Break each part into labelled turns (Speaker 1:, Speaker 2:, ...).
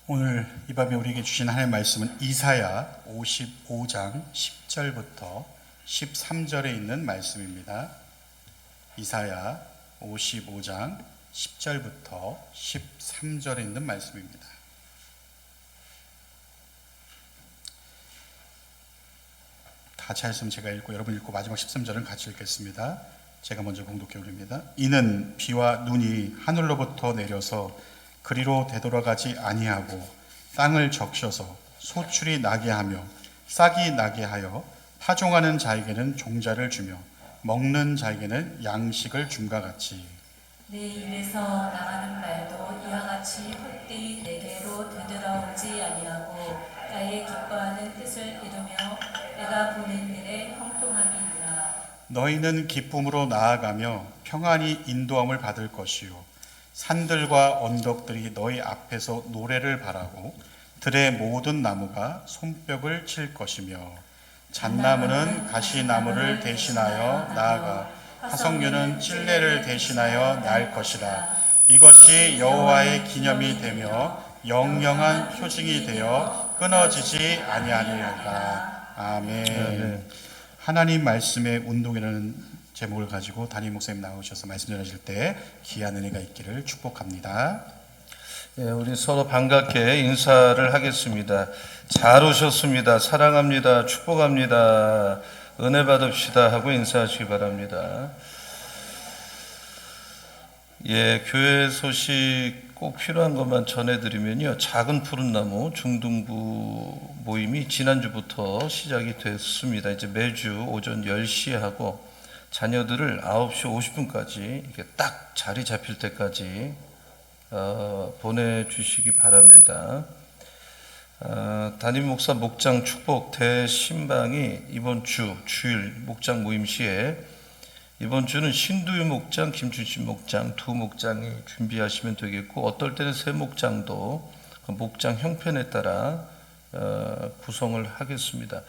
Speaker 1: 오늘 이 밤에 우리에게 주신 하나님의 말씀은 이사야 55장 10절부터 13절에 있는 말씀입니다. 이사야 55장 10절부터 13절에 있는 말씀입니다. 다 같이 하시면 제가 읽고 여러분 읽고 마지막 13절은 같이 읽겠습니다. 제가 먼저 봉독해 올립니다. 이는 비와 눈이 하늘로부터 내려서 그리로 되돌아가지 아니하고 땅을 적셔서 소출이 나게 하며 싹이 나게 하여 파종하는 자에게는 종자를 주며 먹는 자에게는 양식을 줌과 같이
Speaker 2: 내 입에서 나가는 말도 이와 같이 헛되이 내게로 되돌아오지 아니하고 나의 기뻐하는 뜻을 이루며 내가 보낸 일에 형통함이니라.
Speaker 1: 너희는 기쁨으로 나아가며 평안히 인도함을 받을 것이요 산들과 언덕들이 너희 앞에서 노래를 바라고 들의 모든 나무가 손뼉을 칠 것이며 잣나무는 가시나무를 대신하여 나아가 화석류는 찔레를 대신하여 날 것이라. 이것이 여호와의 기념이 되며 영영한 표징이 되어 끊어지지 아니하리라. 아멘. 하나님 말씀의 운동이라는 제목을 가지고 담임 목사님 나오셔서 말씀 전하실 때 귀한 은혜가 있기를 축복합니다.
Speaker 3: 우리 서로 반갑게 인사를 하겠습니다. 잘 오셨습니다. 사랑합니다. 축복합니다. 은혜 받읍시다 하고 인사하시기 바랍니다. 교회 소식 꼭 필요한 것만 전해드리면요. 작은 푸른나무 중등부 모임이 지난주부터 시작이 됐습니다. 이제 매주 오전 10시에 하고 자녀들을 9시 50분까지 이렇게 딱 자리 잡힐 때까지 보내주시기 바랍니다. 담임 목사 목장 축복 대신방이 이번 주 주일 목장 모임 시에 이번 주는 신두유 목장, 김준신 목장 두 목장이 준비하시면 되겠고 어떨 때는 세 목장도 목장 형편에 따라 구성을 하겠습니다.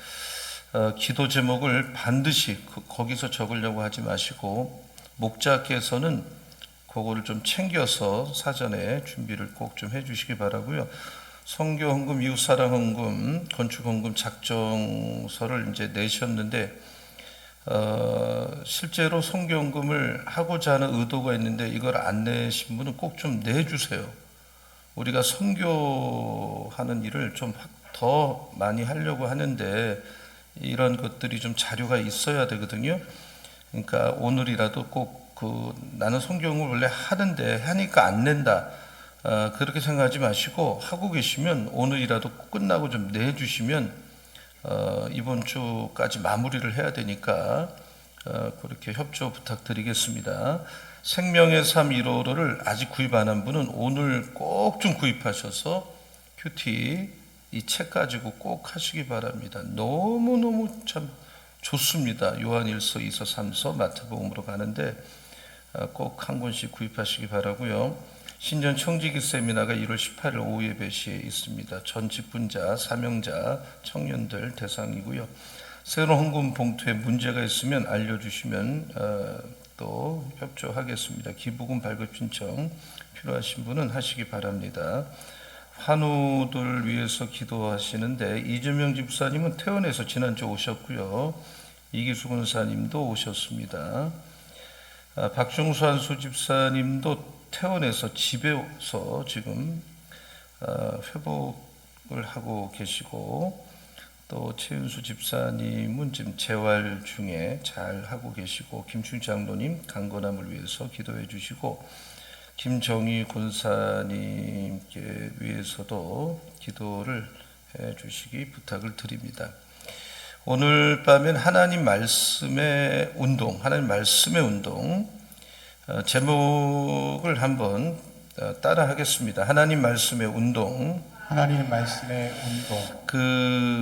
Speaker 3: 기도 제목을 반드시 거기서 적으려고 하지 마시고 목자께서는 그거를 좀 챙겨서 사전에 준비를 꼭 좀 해주시기 바라고요. 선교 헌금, 이웃사랑 헌금, 건축 헌금 작정서를 이제 내셨는데 실제로 선교 헌금을 하고자 하는 의도가 있는데 이걸 안 내신 분은 꼭 좀 내주세요. 우리가 선교하는 일을 좀 더 많이 하려고 하는데 이런 것들이 좀 자료가 있어야 되거든요. 그러니까 오늘이라도 꼭 나는 성경을 원래 하는데 하니까 안 낸다 그렇게 생각하지 마시고 하고 계시면 오늘이라도 끝나고 좀 내주시면 이번 주까지 마무리를 해야 되니까 그렇게 협조 부탁드리겠습니다. 생명의 삶 1호를 아직 구입 안 한 분은 오늘 꼭 좀 구입하셔서 큐티 이 책 가지고 꼭 하시기 바랍니다. 너무너무 참 좋습니다. 요한일서, 2서, 3서, 마태복음으로 가는데 꼭 한 권씩 구입하시기 바라고요. 신전 청지기 세미나가 1월 18일 오후 예배 시에 있습니다. 전 직분자, 사명자, 청년들 대상이고요. 새로운 헌금 봉투에 문제가 있으면 알려주시면 또 협조하겠습니다. 기부금 발급 신청 필요하신 분은 하시기 바랍니다. 환우들 위해서 기도하시는데 이재명 집사님은 퇴원해서 지난주 오셨고요. 이기수 권사님도 오셨습니다. 박종수 한수 집사님도 퇴원해서 집에서 지금 회복을 하고 계시고 또 최윤수 집사님은 지금 재활 중에 잘 하고 계시고 김충 장로님 강건함을 위해서 기도해 주시고 김정희 권사님께 위해서도 기도를 해 주시기 부탁을 드립니다. 오늘 밤엔 하나님 말씀의 운동 제목을 한번 따라 하겠습니다. 하나님 말씀의 운동.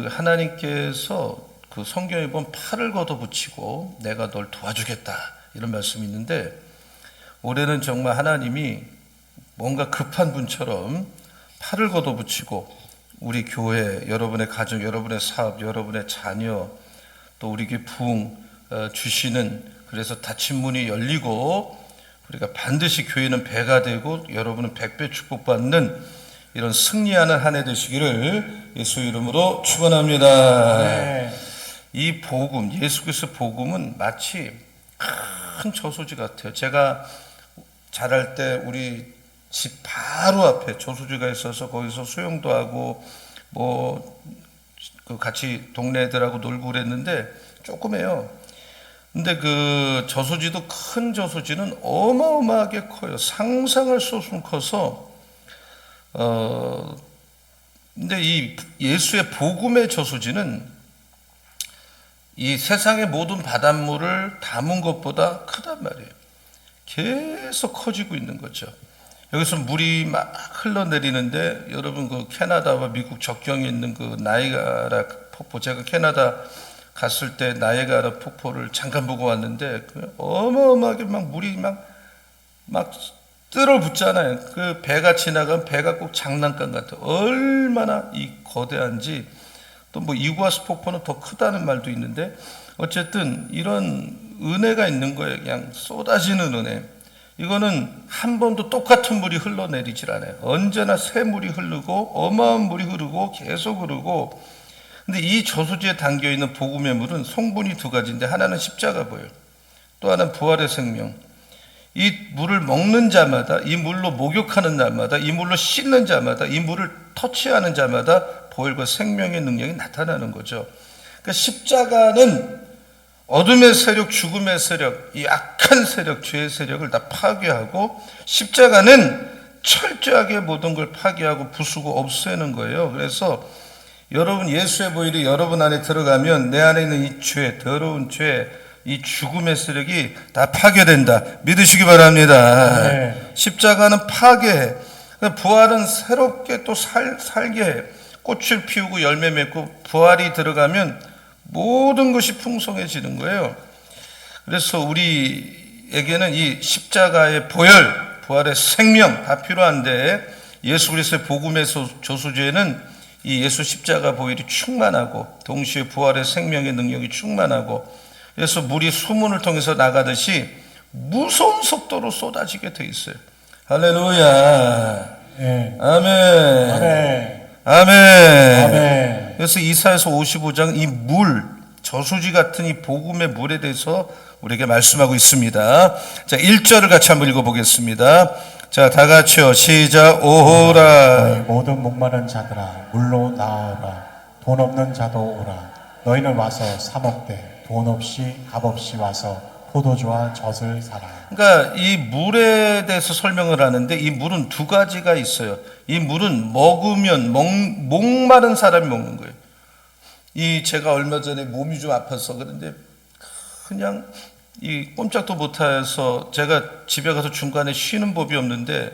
Speaker 3: 하나님께서 성경에 보면 팔을 걷어붙이고 내가 널 도와주겠다 이런 말씀이 있는데 올해는 정말 하나님이 뭔가 급한 분처럼 팔을 걷어붙이고 우리 교회, 여러분의 가정, 여러분의 사업, 여러분의 자녀 또 우리에게 부흥 주시는 그래서 닫힌 문이 열리고 우리가 반드시 교회는 배가 되고 여러분은 100배 축복받는 이런 승리하는 한 해 되시기를 예수 이름으로 축원합니다.
Speaker 1: 네.
Speaker 3: 이 복음, 예수 그리스도의 복음은 마치 큰 저수지 같아요. 제가 자랄 때 우리 집 바로 앞에 저수지가 있어서 거기서 수영도 하고 그 같이 동네 애들하고 놀고 그랬는데 조그매요. 근데 그 저수지도 큰 저수지는 어마어마하게 커요. 상상할 수 없이 커서 근데 이 예수의 복음의 저수지는 이 세상의 모든 바닷물을 담은 것보다 크단 말이에요. 계속 커지고 있는 거죠. 여기서 물이 막 흘러내리는데 여러분 그 캐나다와 미국 적경에 있는 그 나이아가라 폭포, 제가 캐나다 갔을 때 나이아가라 폭포를 잠깐 보고 왔는데 그 어마어마하게 막 물이 막 뜰어붙잖아요. 그 배가 지나가면 배가 꼭 장난감 같아요. 얼마나 이 거대한지. 또 뭐 이구아수 폭포는 더 크다는 말도 있는데 어쨌든 이런 은혜가 있는 거예요. 그냥 쏟아지는 은혜. 이거는 한 번도 똑같은 물이 흘러내리질 않아요. 언제나 새 물이 흐르고 어마어마한 물이 흐르고 계속 흐르고. 근데 이 저수지에 담겨있는 복음의 물은 성분이 두 가지인데 하나는 십자가고요. 또 하나는 부활의 생명. 이 물을 먹는 자마다, 이 물로 목욕하는 자마다, 이 물로 씻는 자마다, 이 물을 터치하는 자마다 보혈과 생명의 능력이 나타나는 거죠. 그러니까 십자가는 어둠의 세력, 죽음의 세력, 이 악한 세력, 죄의 세력을 다 파괴하고 십자가는 철저하게 모든 걸 파괴하고 부수고 없애는 거예요. 그래서 여러분 예수의 보혈이 여러분 안에 들어가면 내 안에 있는 이 죄, 더러운 죄, 이 죽음의 세력이 다 파괴된다. 믿으시기 바랍니다.
Speaker 1: 네.
Speaker 3: 십자가는 파괴해. 부활은 새롭게 또 살게 해. 꽃을 피우고 열매 맺고 부활이 들어가면 모든 것이 풍성해지는 거예요. 그래서 우리에게는 이 십자가의 보혈, 부활의 생명 다 필요한데 예수 그리스도의 복음의 저수지에는 이 예수 십자가 보혈이 충만하고 동시에 부활의 생명의 능력이 충만하고 그래서 물이 수문을 통해서 나가듯이 무서운 속도로 쏟아지게 돼 있어요. 할렐루야.
Speaker 1: 네.
Speaker 3: 아멘.
Speaker 1: 아멘.
Speaker 3: 아멘.
Speaker 1: 아멘.
Speaker 3: 그래서 이사야서 55장 이 물, 저수지 같은 이 복음의 물에 대해서 우리에게 말씀하고 있습니다. 자, 1절을 같이 한번 읽어보겠습니다. 자, 다 같이요. 시작. 오호라.
Speaker 1: 너희 모든 목마른 자들아 물로 나아오라. 돈 없는 자도 오라. 너희는 와서 사 먹되 돈 없이 값 없이 와서 포도주와 젖을 사라.
Speaker 3: 그러니까 이 물에 대해서 설명을 하는데 이 물은 두 가지가 있어요. 이 물은 먹으면 목마른 사람이 먹는 거예요. 제가 얼마 전에 몸이 좀 아파서 그런데 그냥 이 꼼짝도 못해서 제가 집에 가서 중간에 쉬는 법이 없는데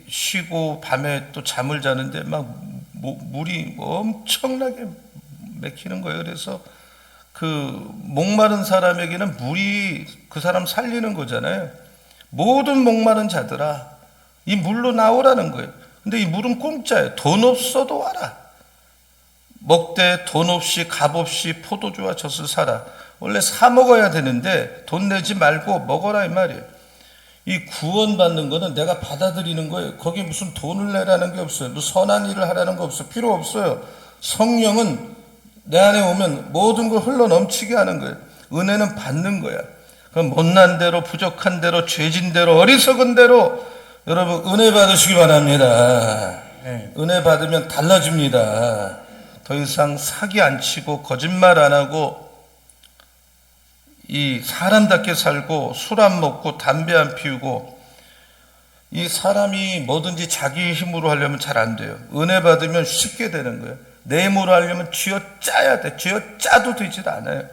Speaker 3: 쉬고 밤에 또 잠을 자는데 막 물이 엄청나게 맥히는 거예요. 그래서 그 목마른 사람에게는 물이 그 사람 살리는 거잖아요. 모든 목마른 자들아 이 물로 나오라는 거예요. 근데 이 물은 공짜예요. 돈 없어도 와라. 먹되 돈 없이 값 없이 포도주와 젖을 사라. 원래 사 먹어야 되는데 돈 내지 말고 먹어라 이 말이에요. 이 구원받는 거는 내가 받아들이는 거예요. 거기에 무슨 돈을 내라는 게 없어요. 무슨 선한 일을 하라는 거 없어요. 필요 없어요. 성령은 내 안에 오면 모든 걸 흘러 넘치게 하는 거예요. 은혜는 받는 거야. 그럼 못난 대로, 부족한 대로, 죄진 대로, 어리석은 대로 여러분 은혜 받으시기 바랍니다.
Speaker 1: 네.
Speaker 3: 은혜 받으면 달라집니다. 더 이상 사기 안 치고 거짓말 안 하고 이 사람답게 살고 술 안 먹고 담배 안 피우고 이 사람이 뭐든지 자기 힘으로 하려면 잘 안 돼요. 은혜 받으면 쉽게 되는 거예요. 내 힘으로 하려면 쥐어짜야 돼. 쥐어짜도 되질 않아요.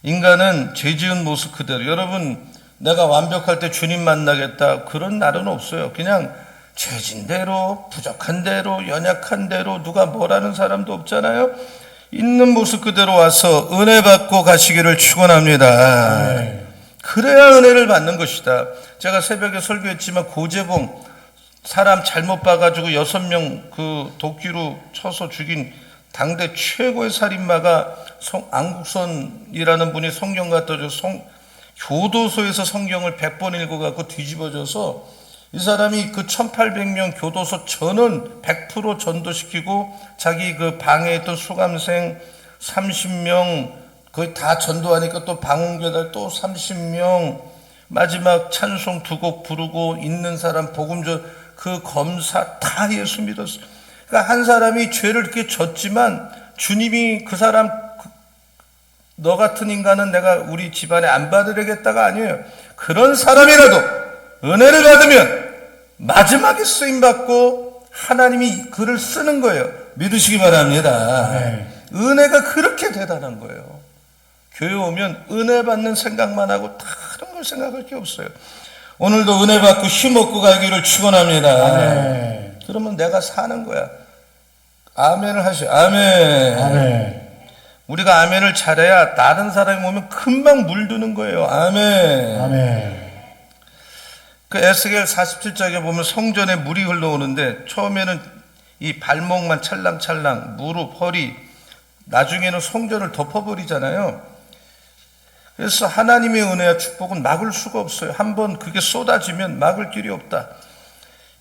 Speaker 3: 인간은 죄 지은 모습 그대로. 여러분 내가 완벽할 때 주님 만나겠다 그런 날은 없어요. 그냥 죄진 대로 부족한 대로 연약한 대로 누가 뭐라는 사람도 없잖아요. 있는 모습 그대로 와서 은혜 받고 가시기를 축원합니다.
Speaker 1: 네.
Speaker 3: 그래야 은혜를 받는 것이다. 제가 새벽에 설교했지만 고재봉 사람 잘못 봐가지고 6명 그 도끼로 쳐서 죽인 당대 최고의 살인마가 안국선이라는 분이 성경 갖다 줘서 교도소에서 성경을 100번 읽어갖고 뒤집어져서 이 사람이 그 1800명 교도소 전원 100% 전도시키고 자기 그 방에 있던 수감생 30명 거의 다 전도하니까 또 방언교달 또 30명 마지막 찬송 2곡 부르고 있는 사람 복음 그 검사 다 예수 믿었어요. 그러니까 한 사람이 죄를 이렇게 졌지만 주님이 그 사람 너 같은 인간은 내가 우리 집안에 안 받으려겠다가 아니에요. 그런 사람이라도 은혜를 받으면 마지막에 쓰임받고 하나님이 그를 쓰는 거예요. 믿으시기 바랍니다.
Speaker 1: 네.
Speaker 3: 은혜가 그렇게 대단한 거예요. 교회 오면 은혜 받는 생각만 하고 다른 걸 생각할 게 없어요. 오늘도 은혜 받고 힘없고 가기를 축원합니다.
Speaker 1: 아멘.
Speaker 3: 그러면 내가 사는 거야. 아멘을 하시오. 아멘.
Speaker 1: 아멘.
Speaker 3: 우리가 아멘을 잘해야 다른 사람이 오면 금방 물드는 거예요. 아멘.
Speaker 1: 아멘.
Speaker 3: 그 에스겔 47장에 보면 성전에 물이 흘러오는데 처음에는 이 발목만 찰랑찰랑 무릎, 허리, 나중에는 성전을 덮어버리잖아요. 그래서 하나님의 은혜와 축복은 막을 수가 없어요. 한번 그게 쏟아지면 막을 길이 없다.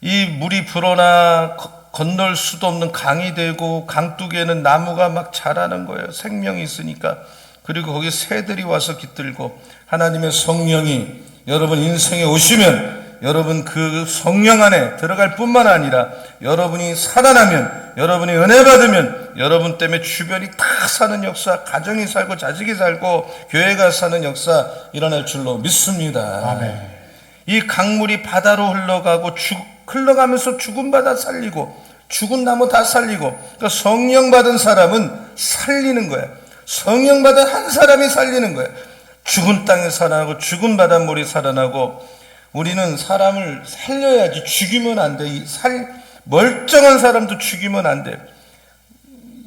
Speaker 3: 이 물이 불어나 건널 수도 없는 강이 되고 강둑에는 나무가 막 자라는 거예요. 생명이 있으니까. 그리고 거기 새들이 와서 깃들고 하나님의 성령이 여러분 인생에 오시면 여러분 그 성령 안에 들어갈 뿐만 아니라 여러분이 살아나면 여러분이 은혜 받으면 여러분 때문에 주변이 다 사는 역사, 가정이 살고 자식이 살고 교회가 사는 역사 일어날 줄로 믿습니다.
Speaker 1: 아멘.
Speaker 3: 이 강물이 바다로 흘러가고 흘러가면서 죽은 바다 살리고 죽은 나무 다 살리고 그러니까 성령 받은 사람은 살리는 거야. 성령 받은 한 사람이 살리는 거야. 죽은 땅에 살아나고 죽은 바닷물이 살아나고 우리는 사람을 살려야지 죽이면 안 돼. 멀쩡한 사람도 죽이면 안 돼.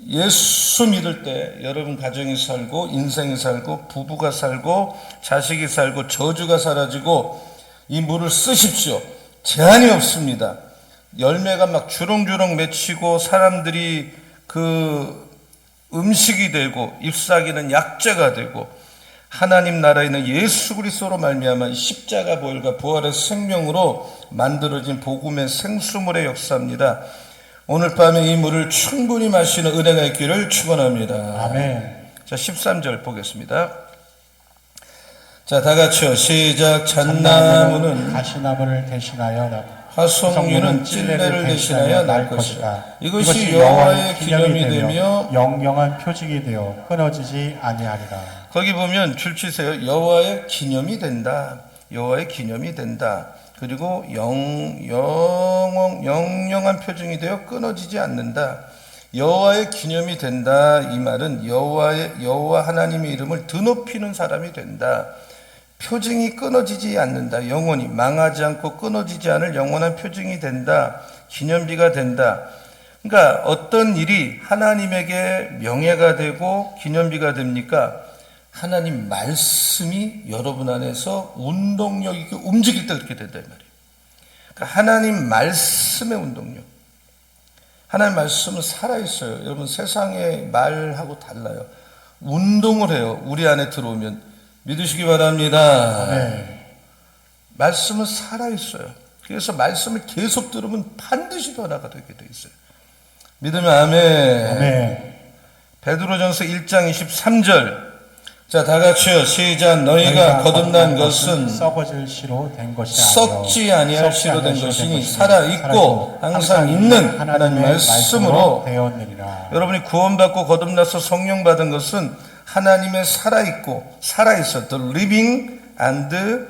Speaker 3: 예수 믿을 때 여러분 가정이 살고 인생이 살고 부부가 살고 자식이 살고 저주가 사라지고 이 물을 쓰십시오. 제한이 없습니다. 열매가 막 주렁주렁 맺히고 사람들이 그 음식이 되고 잎사귀는 약재가 되고 하나님 나라에는 예수 그리스도로 말미암아 십자가 보혈과 부활의 생명으로 만들어진 복음의 생수물의 역사입니다. 오늘 밤에 이 물을 충분히 마시는 은혜가 있기를 축원합니다.
Speaker 1: 아멘.
Speaker 3: 자, 13절 보겠습니다. 자, 다 같이요. 시작. 잣나무는
Speaker 1: 가시나무를 대신하여 나고
Speaker 3: 화석류는 찔레를 대신하여 날 것이다. 이것이 여호와의 기념이 되며
Speaker 1: 영영한 표징이 되어 끊어지지 아니하리라.
Speaker 3: 거기 보면 줄 치세요. 여호와의 기념이 된다. 여호와의 기념이 된다. 그리고 영영한 표징이 되어 끊어지지 않는다. 여호와의 기념이 된다. 이 말은 여호와 하나님의 이름을 드높이는 사람이 된다. 표징이 끊어지지 않는다. 영원히 망하지 않고 끊어지지 않을 영원한 표징이 된다. 기념비가 된다. 그러니까 어떤 일이 하나님에게 명예가 되고 기념비가 됩니까? 하나님 말씀이 여러분 안에서 운동력 있게 움직일 때 그렇게 된다 이 말이에요. 그러니까 하나님 말씀의 운동력. 하나님 말씀은 살아있어요. 여러분 세상의 말하고 달라요. 운동을 해요. 우리 안에 들어오면. 믿으시기 바랍니다.
Speaker 1: 네.
Speaker 3: 말씀은 살아있어요. 그래서 말씀을 계속 들으면 반드시 변화가 되게 돼 있어요. 믿으면 아멘.
Speaker 1: 아멘.
Speaker 3: 베드로전서 1장 23절. 자, 다 같이요. 시작. 너희가 거듭난 것은
Speaker 1: 썩어질 시로 된 것이
Speaker 3: 썩지 아니할 시로 된 것이니 살아있고 항상 있는 하나님 말씀으로
Speaker 1: 되었느니라.
Speaker 3: 여러분이 구원받고 거듭나서 성령 받은 것은 하나님의 살아있고 살아있어. The living and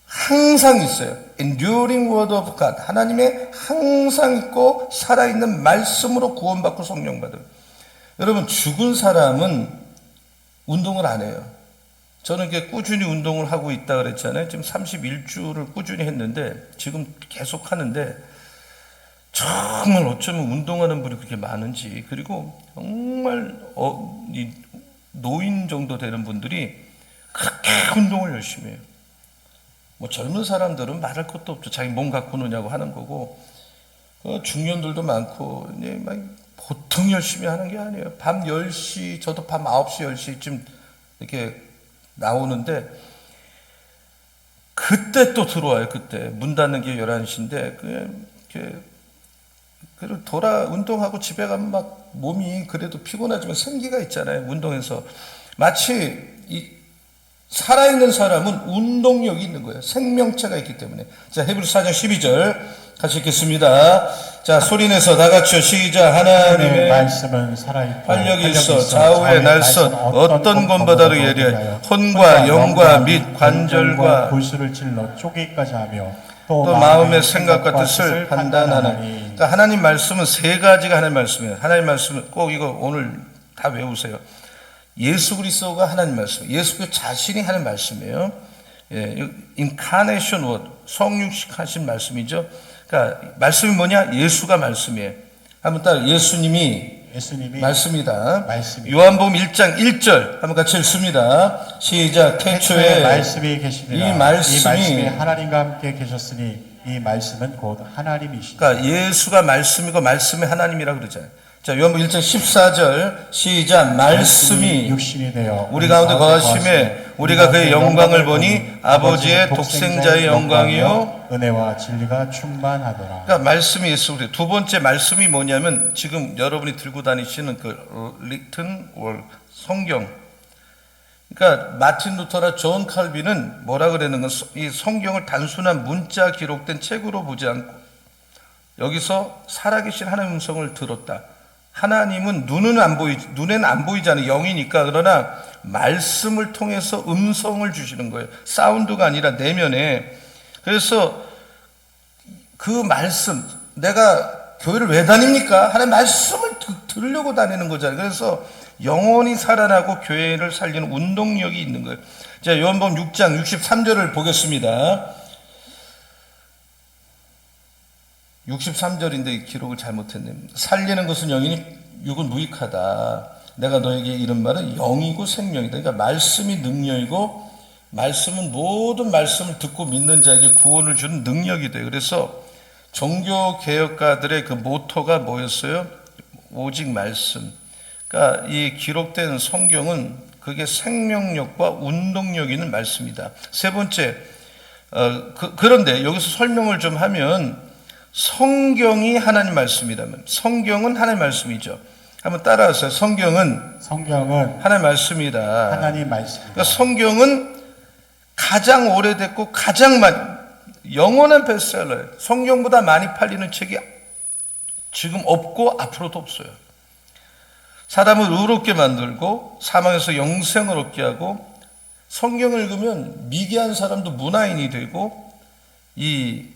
Speaker 3: 항상 있어요. Enduring word of God. 하나님의 항상 있고 살아있는 말씀으로 구원받고 성령 받아요. 여러분 죽은 사람은 운동을 안 해요. 저는 이렇게 꾸준히 운동을 하고 있다 그랬잖아요. 지금 31주를 꾸준히 했는데 지금 계속 하는데 정말 어쩌면 운동하는 분이 그렇게 많은지 그리고 정말 노인 정도 되는 분들이 그렇게 운동을 열심히 해요. 뭐 젊은 사람들은 말할 것도 없죠. 자기 몸 갖고 노냐고 하는 거고 중년들도 많고 막 보통 열심히 하는 게 아니에요. 밤 10시 저도 밤 9시 10시쯤 이렇게 나오는데 그때 또 들어와요. 그때 문 닫는 게 11시인데 그리고 운동하고 집에 가면 막 몸이 그래도 피곤하지만 생기가 있잖아요. 운동해서 마치 살아있는 사람은 운동력이 있는 거예요. 생명체가 있기 때문에. 자, 히브리서 4장 12절 같이 읽겠습니다. 자, 소리내서 다 같이요. 시작. 하나님의
Speaker 1: 말씀은 살아있고
Speaker 3: 활력이 있어 좌우의 날선 어떤 권보다도 예리하여 혼과 영과 및 관절과
Speaker 1: 골수를 찔러 쪼개기까지 하며
Speaker 3: 또 마음의 생각과 뜻을 판단하는. 그러니까 하나님 말씀은 세 가지가 하나님 말씀이에요. 하나님 말씀은 꼭 이거 오늘 다 외우세요. 예수 그리스도가 하나님 말씀이에요. 예수 그리스도 자신이 하나님 말씀이에요. 예, 인카네이션 워드, 성육식하신 말씀이죠. 그러니까 말씀이 뭐냐? 예수가 말씀이에요. 한번 따라 예수님이 말씀이다. 요한복음 1장 1절 한번 같이 읽습니다. 시작. 태초에
Speaker 1: 말씀이 계시니라.
Speaker 3: 이 말씀이
Speaker 1: 하나님과 함께 계셨으니 이 말씀은 곧 하나님이시다.
Speaker 3: 그러니까 예수가 말씀이고 말씀이 하나님이라 그러잖아요. 자, 요한복음 1장 14절 시작. 말씀이
Speaker 1: 육신이 되어
Speaker 3: 우리 가운데 거하심에 우리가 그의 영광을 보니 아버지의 독생자의 영광이요
Speaker 1: 은혜와 진리가 충만하더라.
Speaker 3: 그러니까 말씀이 예수 그리스도. 두 번째 말씀이 뭐냐면 지금 여러분이 들고 다니시는 그 written word, 성경. 그러니까 마틴 루터나 존 칼빈은 뭐라 그랬는가? 이 성경을 단순한 문자 기록된 책으로 보지 않고 여기서 살아계신 하나님의 음성을 들었다. 하나님은 눈에는 안 보이잖아요. 영이니까. 그러나 말씀을 통해서 음성을 주시는 거예요. 사운드가 아니라 내면에. 그래서 그 말씀, 내가 교회를 왜 다닙니까? 하나님 말씀을 들으려고 다니는 거잖아요. 그래서 영원히 살아나고 교회를 살리는 운동력이 있는 거예요. 자, 요한복음 6장 63절을 보겠습니다. 63절인데 기록을 잘못했네. 살리는 것은 영이니 육은 무익하다. 내가 너에게 이른 말은 영이고 생명이다. 그러니까 말씀이 능력이고 말씀은 모든 말씀을 듣고 믿는 자에게 구원을 주는 능력이 돼요. 그래서 종교개혁가들의 그 모토가 뭐였어요? 오직 말씀. 그러니까 이 기록된 성경은 그게 생명력과 운동력 있는 말씀이다. 세 번째, 그런데 여기서 설명을 좀 하면 성경이 하나님 말씀이라면 성경은 하나님 말씀이죠. 한번 따라하세요. 성경은 하나님 말씀이다.
Speaker 1: 하나님 말씀이다.
Speaker 3: 그러니까 성경은 가장 오래됐고 가장 영원한 베스트셀러예요. 성경보다 많이 팔리는 책이 지금 없고 앞으로도 없어요. 사람을 의롭게 만들고 사망에서 영생을 얻게 하고 성경을 읽으면 미개한 사람도 문화인이 되고 이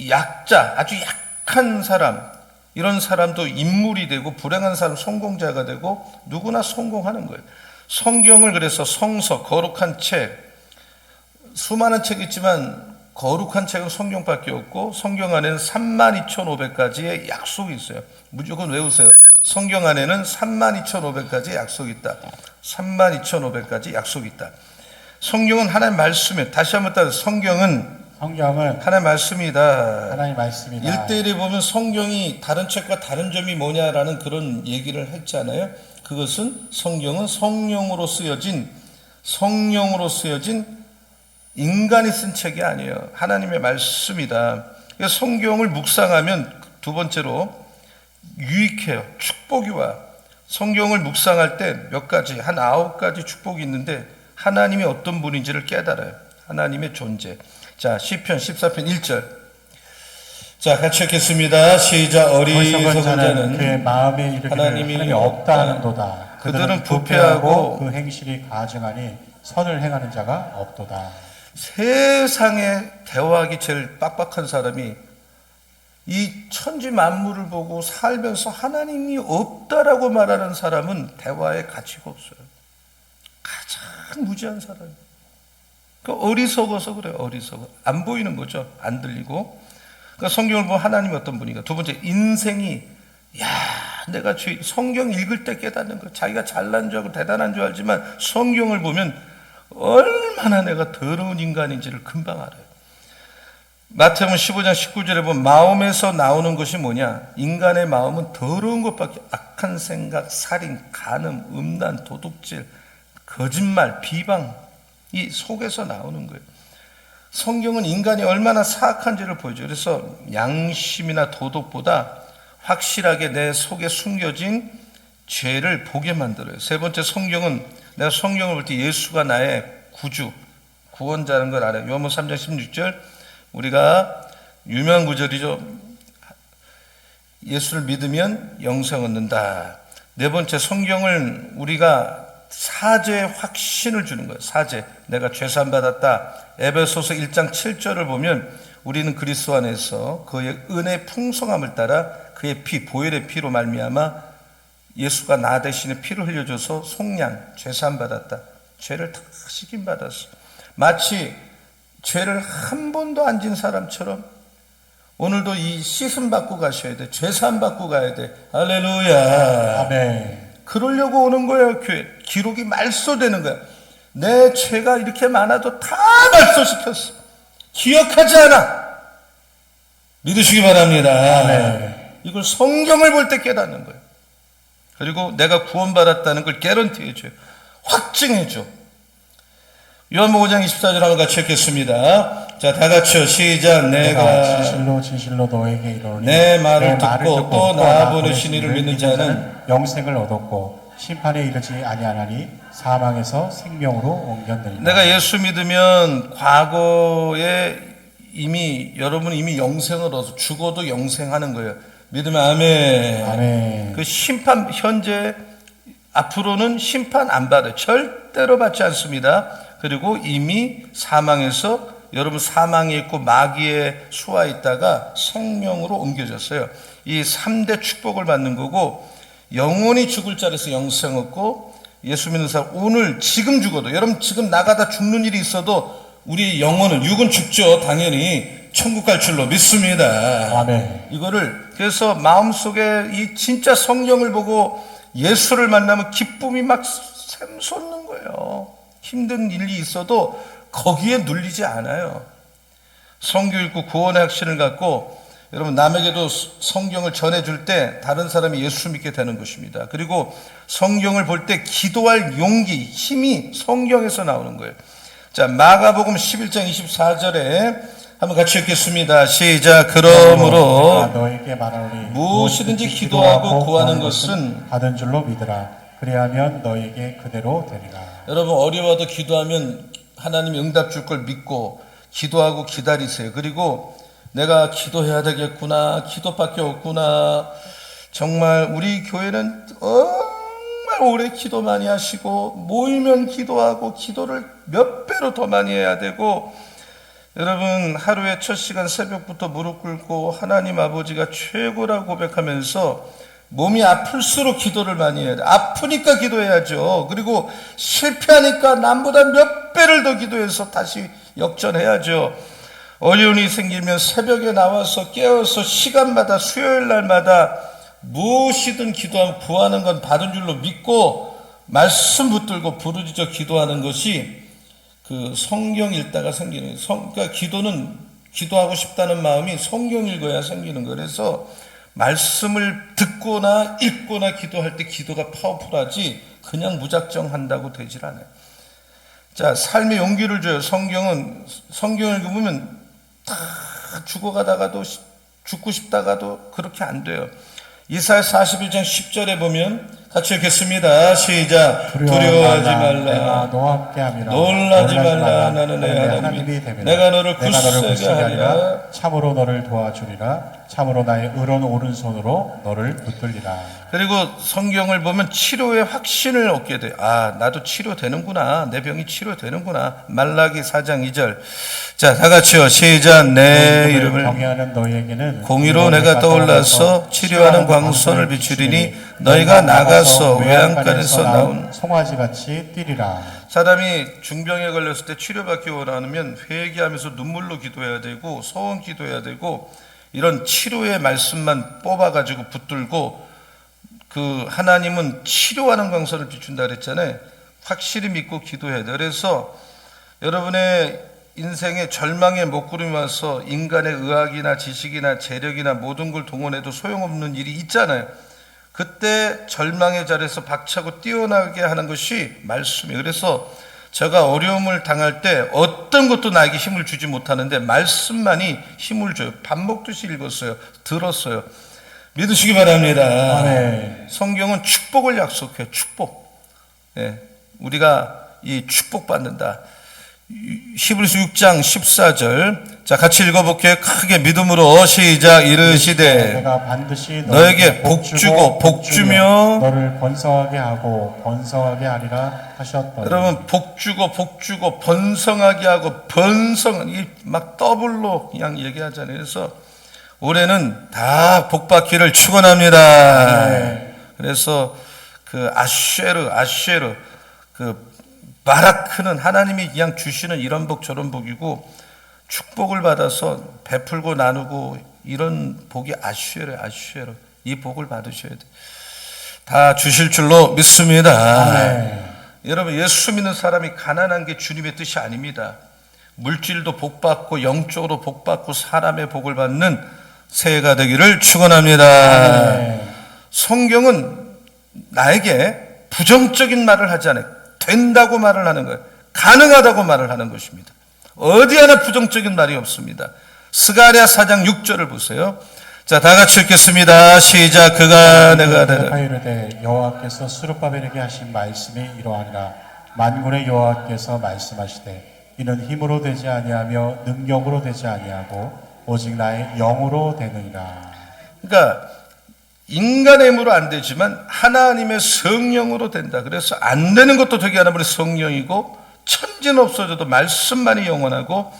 Speaker 3: 약자, 아주 약한 사람, 이런 사람도 인물이 되고 불행한 사람 성공자가 되고 누구나 성공하는 거예요. 성경을 그래서 성서, 거룩한 책, 수많은 책이 있지만 거룩한 책은 성경밖에 없고 성경 안에는 32,500가지의 약속이 있어요. 무조건 외우세요. 성경 안에는 32,500가지의 약속이 있다. 32,500가지 약속이 있다. 성경은 하나님 말씀이에요. 다시 한번 따라 성경은 하나님 말씀이다.
Speaker 1: 하나님 말씀이다.
Speaker 3: 1대1에 보면 성경이 다른 책과 다른 점이 뭐냐라는 그런 얘기를 했잖아요. 그것은 성경은 성령으로 쓰여진 인간이 쓴 책이 아니에요. 하나님의 말씀이다. 그래서 성경을 묵상하면 두 번째로 유익해요. 축복이 와. 성경을 묵상할 때 몇 가지, 한 9가지 축복이 있는데 하나님이 어떤 분인지를 깨달아요. 하나님의 존재. 자, 시편 14편 1절. 자, 같이 읽겠습니다. 시작. 어리석은 자는
Speaker 1: 그의 마음에 이르기를 하나님이 없다 하는도다.
Speaker 3: 그들은 부패하고
Speaker 1: 그 행실이 가증하니 선을 행하는 자가 없도다.
Speaker 3: 세상에 대화하기 제일 빡빡한 사람이 이 천지 만물을 보고 살면서 하나님이 없다라고 말하는 사람은 대화에 가치가 없어요. 가장 무지한 사람이에요. 어리석어서 그래요. 어리석어. 안 보이는 거죠. 안 들리고. 그러니까 성경을 보면 하나님이 어떤 분인가. 두 번째, 인생이 내가 성경 읽을 때 깨닫는 거. 자기가 잘난 줄 알고 대단한 줄 알지만 성경을 보면 얼마나 내가 더러운 인간인지를 금방 알아요. 마태복음 15장 19절에 보면 마음에서 나오는 것이 뭐냐? 인간의 마음은 더러운 것밖에 악한 생각, 살인, 간음, 음란, 도둑질, 거짓말, 비방 이 속에서 나오는 거예요. 성경은 인간이 얼마나 사악한지를 보여줘요. 그래서 양심이나 도덕보다 확실하게 내 속에 숨겨진 죄를 보게 만들어요. 세 번째, 성경은 내가 성경을 볼 때 예수가 나의 구주, 구원자라는 걸 알아요. 요한복음 3장 16절, 우리가 유명한 구절이죠. 예수를 믿으면 영생 얻는다. 네 번째, 성경을 우리가 사죄의 확신을 주는 거예요. 사죄, 내가 죄산 받았다. 에베소서 1장 7절을 보면 우리는 그리스도 안에서 그의 은혜의 풍성함을 따라 그의 피, 보혈의 피로 말미암아 예수가 나 대신에 피를 흘려줘서 속량, 죄산 받았다. 죄를 다 씻김 받았어. 마치 죄를 한 번도 안 진 사람처럼 오늘도 이 씻음 받고 가셔야 돼. 죄산 받고 가야 돼. 할렐루야.
Speaker 1: 아멘.
Speaker 3: 그러려고 오는 거예요. 교회 기록이 말소되는 거야. 내 죄가 이렇게 많아도 다 말소시켰어. 기억하지 않아. 믿으시기 바랍니다.
Speaker 1: 아멘.
Speaker 3: 이걸 성경을 볼 때 깨닫는 거예요. 그리고 내가 구원받았다는 걸 개런티해줘요. 확증해줘. 요한복음 5장 24절 한번 같이 읽겠습니다. 자, 다 같이요. 시작. 내가
Speaker 1: 진실로 진실로 너에게 이르노니
Speaker 3: 내 말을 듣고 또 나 보내신 이를 믿는 자는
Speaker 1: 영생을 얻었고 심판에 이르지 아니하나니 사망에서 생명으로 옮겼느니라.
Speaker 3: 내가 예수 믿으면 과거에 여러분은 이미 영생을 얻어 죽어도 영생하는 거예요. 믿으면 아멘.
Speaker 1: 아멘.
Speaker 3: 그 심판 현재 앞으로는 심판 안 받아요. 절대로 받지 않습니다. 그리고 이미 사망에서 여러분 사망에 있고 마귀의 수하에 있다가 생명으로 옮겨졌어요. 이 3대 축복을 받는 거고 영원히 죽을 자리에서 영생 얻고 예수 믿는 사람 오늘 지금 죽어도 여러분 지금 나가다 죽는 일이 있어도 우리 영혼은 육은 죽죠. 당연히 천국 갈 줄로 믿습니다.
Speaker 1: 아멘.
Speaker 3: 이거를 그래서 마음속에 이 진짜 성경을 보고 예수를 만나면 기쁨이 막 샘솟는 거예요. 힘든 일이 있어도 거기에 눌리지 않아요. 성경 읽고 구원의 확신을 갖고 여러분 남에게도 성경을 전해줄 때 다른 사람이 예수 믿게 되는 것입니다. 그리고 성경을 볼 때 기도할 용기, 힘이 성경에서 나오는 거예요. 자, 마가복음 11장 24절에 한번 같이 읽겠습니다. 시작. 그러므로
Speaker 1: 내가 너에게 말하노니
Speaker 3: 무엇이든지 기도하고 구하는 것은
Speaker 1: 받은 줄로 믿으라. 그리하면 너에게 그대로 되리라.
Speaker 3: 여러분 어려워도 기도하면 하나님이 응답 줄 걸 믿고 기도하고 기다리세요. 그리고 내가 기도해야 되겠구나. 기도밖에 없구나. 정말 우리 교회는 정말 오래 기도 많이 하시고 모이면 기도하고 기도를 몇 배로 더 많이 해야 되고 여러분 하루에 첫 시간 새벽부터 무릎 꿇고 하나님 아버지가 최고라고 고백하면서 몸이 아플수록 기도를 많이 해야 돼. 아프니까 기도해야죠. 그리고 실패하니까 남보다 몇 배를 더 기도해서 다시 역전해야죠. 어려운 일이 생기면 새벽에 나와서 깨어서 시간마다 수요일 날마다 무엇이든 기도하면 구하는 건 받은 줄로 믿고 말씀 붙들고 부르짖어 기도하는 것이 그 성경 읽다가 생기는 그러니까 기도는 기도하고 싶다는 마음이 성경 읽어야 생기는 거예요. 그래서 말씀을 듣거나 읽거나 기도할 때 기도가 파워풀하지 그냥 무작정 한다고 되질 않아요. 자, 삶의 용기를 줘요. 성경을 읽으면 다 죽어가다가도 죽고 싶다가도 그렇게 안 돼요. 이사야 41장 10절에 보면 같이 읽겠습니다. 시작. 두려워하지 말라.
Speaker 1: 내가 너와 함께 함이라.
Speaker 3: 놀라지 말라. 나는 내 하나님이 내가 너를 굳세게 하리라.
Speaker 1: 참으로 너를 도와주리라. 참으로 나의 의로운 오른손으로 너를 붙들리라.
Speaker 3: 그리고 성경을 보면 치료의 확신을 얻게 돼요. 아, 나도 치료되는구나. 내 병이 치료되는구나. 말라기 4장 2절. 자, 다 같이요. 시작. 내 이름을
Speaker 1: 경외하는 너희에게는
Speaker 3: 공의로 내가 떠올라서 치료하는 광선을 비추리니 너희가 나가서 외양간에서 나온
Speaker 1: 송아지같이 뛰리라.
Speaker 3: 사람이 중병에 걸렸을 때 치료받기 원하면 회개하면서 눈물로 기도해야 되고 소원 기도해야 되고 이런 치료의 말씀만 뽑아가지고 붙들고 그 하나님은 치료하는 광선을 비춘다 그랬잖아요. 확실히 믿고 기도해야 돼. 그래서 여러분의 인생의 절망의 먹구름이 와서 인간의 의학이나 지식이나 재력이나 모든 걸 동원해도 소용없는 일이 있잖아요. 그때 절망의 자리에서 박차고 뛰어나게 하는 것이 말씀이에요. 그래서 제가 어려움을 당할 때 어떤 것도 나에게 힘을 주지 못하는데 말씀만이 힘을 줘요. 밥 먹듯이 읽었어요. 들었어요. 믿으시기 바랍니다.
Speaker 1: 아멘.
Speaker 3: 성경은 축복을 약속해요. 축복. 예, 우리가 이 축복받는다. 히브리서 6장 14절. 자, 같이 읽어볼게요. 크게 믿음으로 시작. 이르시되
Speaker 1: 내가 반드시
Speaker 3: 너에게 복주고 복주며
Speaker 1: 너를 번성하게 하고 번성하게 하리라 하셨더니.
Speaker 3: 여러분, 복주고 번성하게 하고 번성, 막 더블로 그냥 얘기하잖아요. 그래서 올해는 다 복받기를 축원합니다.
Speaker 1: 네.
Speaker 3: 그래서 그 아쉐르 그 바라크는 하나님이 그냥 주시는 이런 복 저런 복이고, 축복을 받아서 베풀고 나누고 이런 복이 아쉐르 이 복을 받으셔야 돼. 다 주실 줄로 믿습니다.
Speaker 1: 네.
Speaker 3: 여러분, 예수 믿는 사람이 가난한 게 주님의 뜻이 아닙니다. 물질도 복받고 영적으로 복받고 사람의 복을 받는 새해가 되기를 축원합니다.
Speaker 1: 네.
Speaker 3: 성경은 나에게 부정적인 말을 하지 않아요. 된다고 말을 하는 거예요. 가능하다고 말을 하는 것입니다. 어디 하나 부정적인 말이 없습니다. 스가랴 4장 6절을 보세요. 자, 다 같이 읽겠습니다. 시작. 그가 내가 되라.
Speaker 1: 이르되 여호와께서 스룹바벨에게 하신 말씀이 이러하니라. 만군의 여호와께서 말씀하시되 이는 힘으로 되지 아니하며 능력으로 되지 아니하고 오직 나의 영으로 되느니라.
Speaker 3: 그러니까 인간의 힘으로 안 되지만 하나님의 성령으로 된다. 그래서 안 되는 것도 되게 하는 분이 성령이고, 천지는 없어져도 말씀만이 영원하고,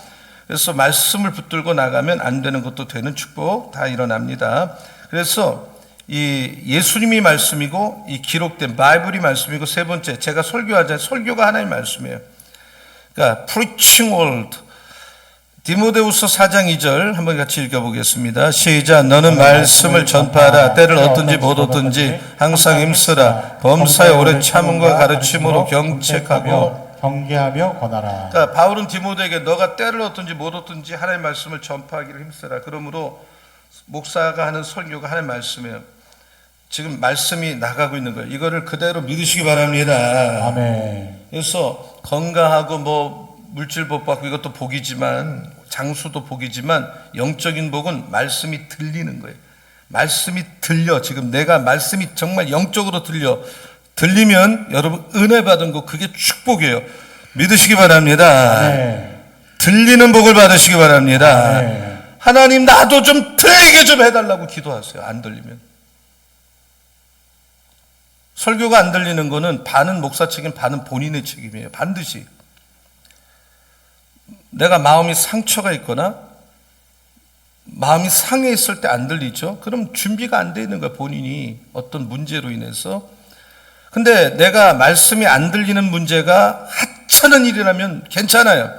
Speaker 3: 그래서 말씀을 붙들고 나가면 안 되는 것도 되는 축복 다 일어납니다. 그래서 이 예수님이 말씀이고, 이 기록된 바이블이 말씀이고, 세 번째 제가 설교하자, 설교가 하나님의 말씀이에요. 그러니까 preaching word. 디모데후서 4장 2절 한번 같이 읽어보겠습니다. 시작. 너는 말씀을 전파하라. 때를 얻든지 못 얻든지 항상 힘쓰라. 범사에 오래 참음과 가르침으로 경책하고
Speaker 1: 경계하며 권하라.
Speaker 3: 그러니까 바울은 디모데에게 너가 때를 얻든지 못 얻든지 하나님의 말씀을 전파하기를 힘쓰라. 그러므로 목사가 하는 설교가 하나님의 말씀이에요. 지금 말씀이 나가고 있는 거예요. 이거를 그대로 믿으시기 바랍니다.
Speaker 1: 아멘.
Speaker 3: 그래서 건강하고 뭐 물질 복 받고 이것도 복이지만, 장수도 복이지만, 영적인 복은 말씀이 들리는 거예요. 말씀이 들려. 지금 내가 말씀이 정말 영적으로 들리면 여러분 은혜 받은 거 그게 축복이에요. 믿으시기 바랍니다.
Speaker 1: 네.
Speaker 3: 들리는 복을 받으시기 바랍니다.
Speaker 1: 네.
Speaker 3: 하나님, 나도 좀 들리게 좀 해달라고 기도하세요. 안 들리면. 설교가 안 들리는 거는 반은 목사 책임, 반은 본인의 책임이에요. 반드시. 내가 마음이 상처가 있거나 마음이 상해 있을 때 안 들리죠. 그럼 준비가 안 돼 있는 거야, 본인이 어떤 문제로 인해서. 근데 내가 말씀이 안 들리는 문제가 하찮은 일이라면 괜찮아요.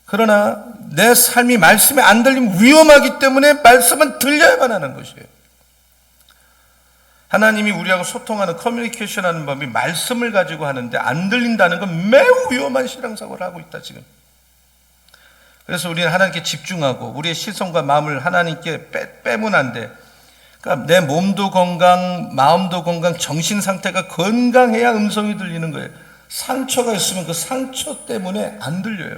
Speaker 3: 그러나 내 삶이 말씀이 안 들리면 위험하기 때문에 말씀은 들려야만 하는 것이에요. 하나님이 우리하고 소통하는 커뮤니케이션 하는 법이 말씀을 가지고 하는데 안 들린다는 건 매우 위험한 신앙사고를 하고 있다, 지금. 그래서 우리는 하나님께 집중하고 우리의 시선과 마음을 하나님께 빼면 안 돼. 그러니까 내 몸도 건강, 마음도 건강, 정신 상태가 건강해야 음성이 들리는 거예요. 상처가 있으면 그 상처 때문에 안 들려요.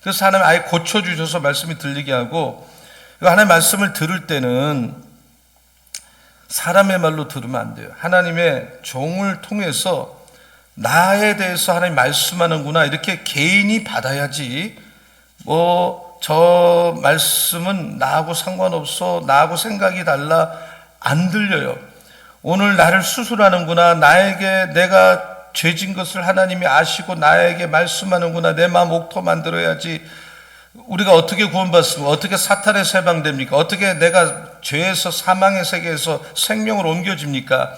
Speaker 3: 그래서 하나님 아예 고쳐주셔서 말씀이 들리게 하고, 하나님의 말씀을 들을 때는 사람의 말로 들으면 안 돼요. 하나님의 종을 통해서 나에 대해서 하나님 말씀하는구나, 이렇게 개인이 받아야지. 저 말씀은 나하고 상관없어, 나하고 생각이 달라, 안 들려요. 오늘 나를 수술하는구나, 나에게 내가 죄진 것을 하나님이 아시고 나에게 말씀하는구나, 내 마음 옥토 만들어야지. 우리가 어떻게 구원받습니까? 어떻게 사탄에서 해방됩니까? 어떻게 내가 죄에서 사망의 세계에서 생명으로 옮겨집니까?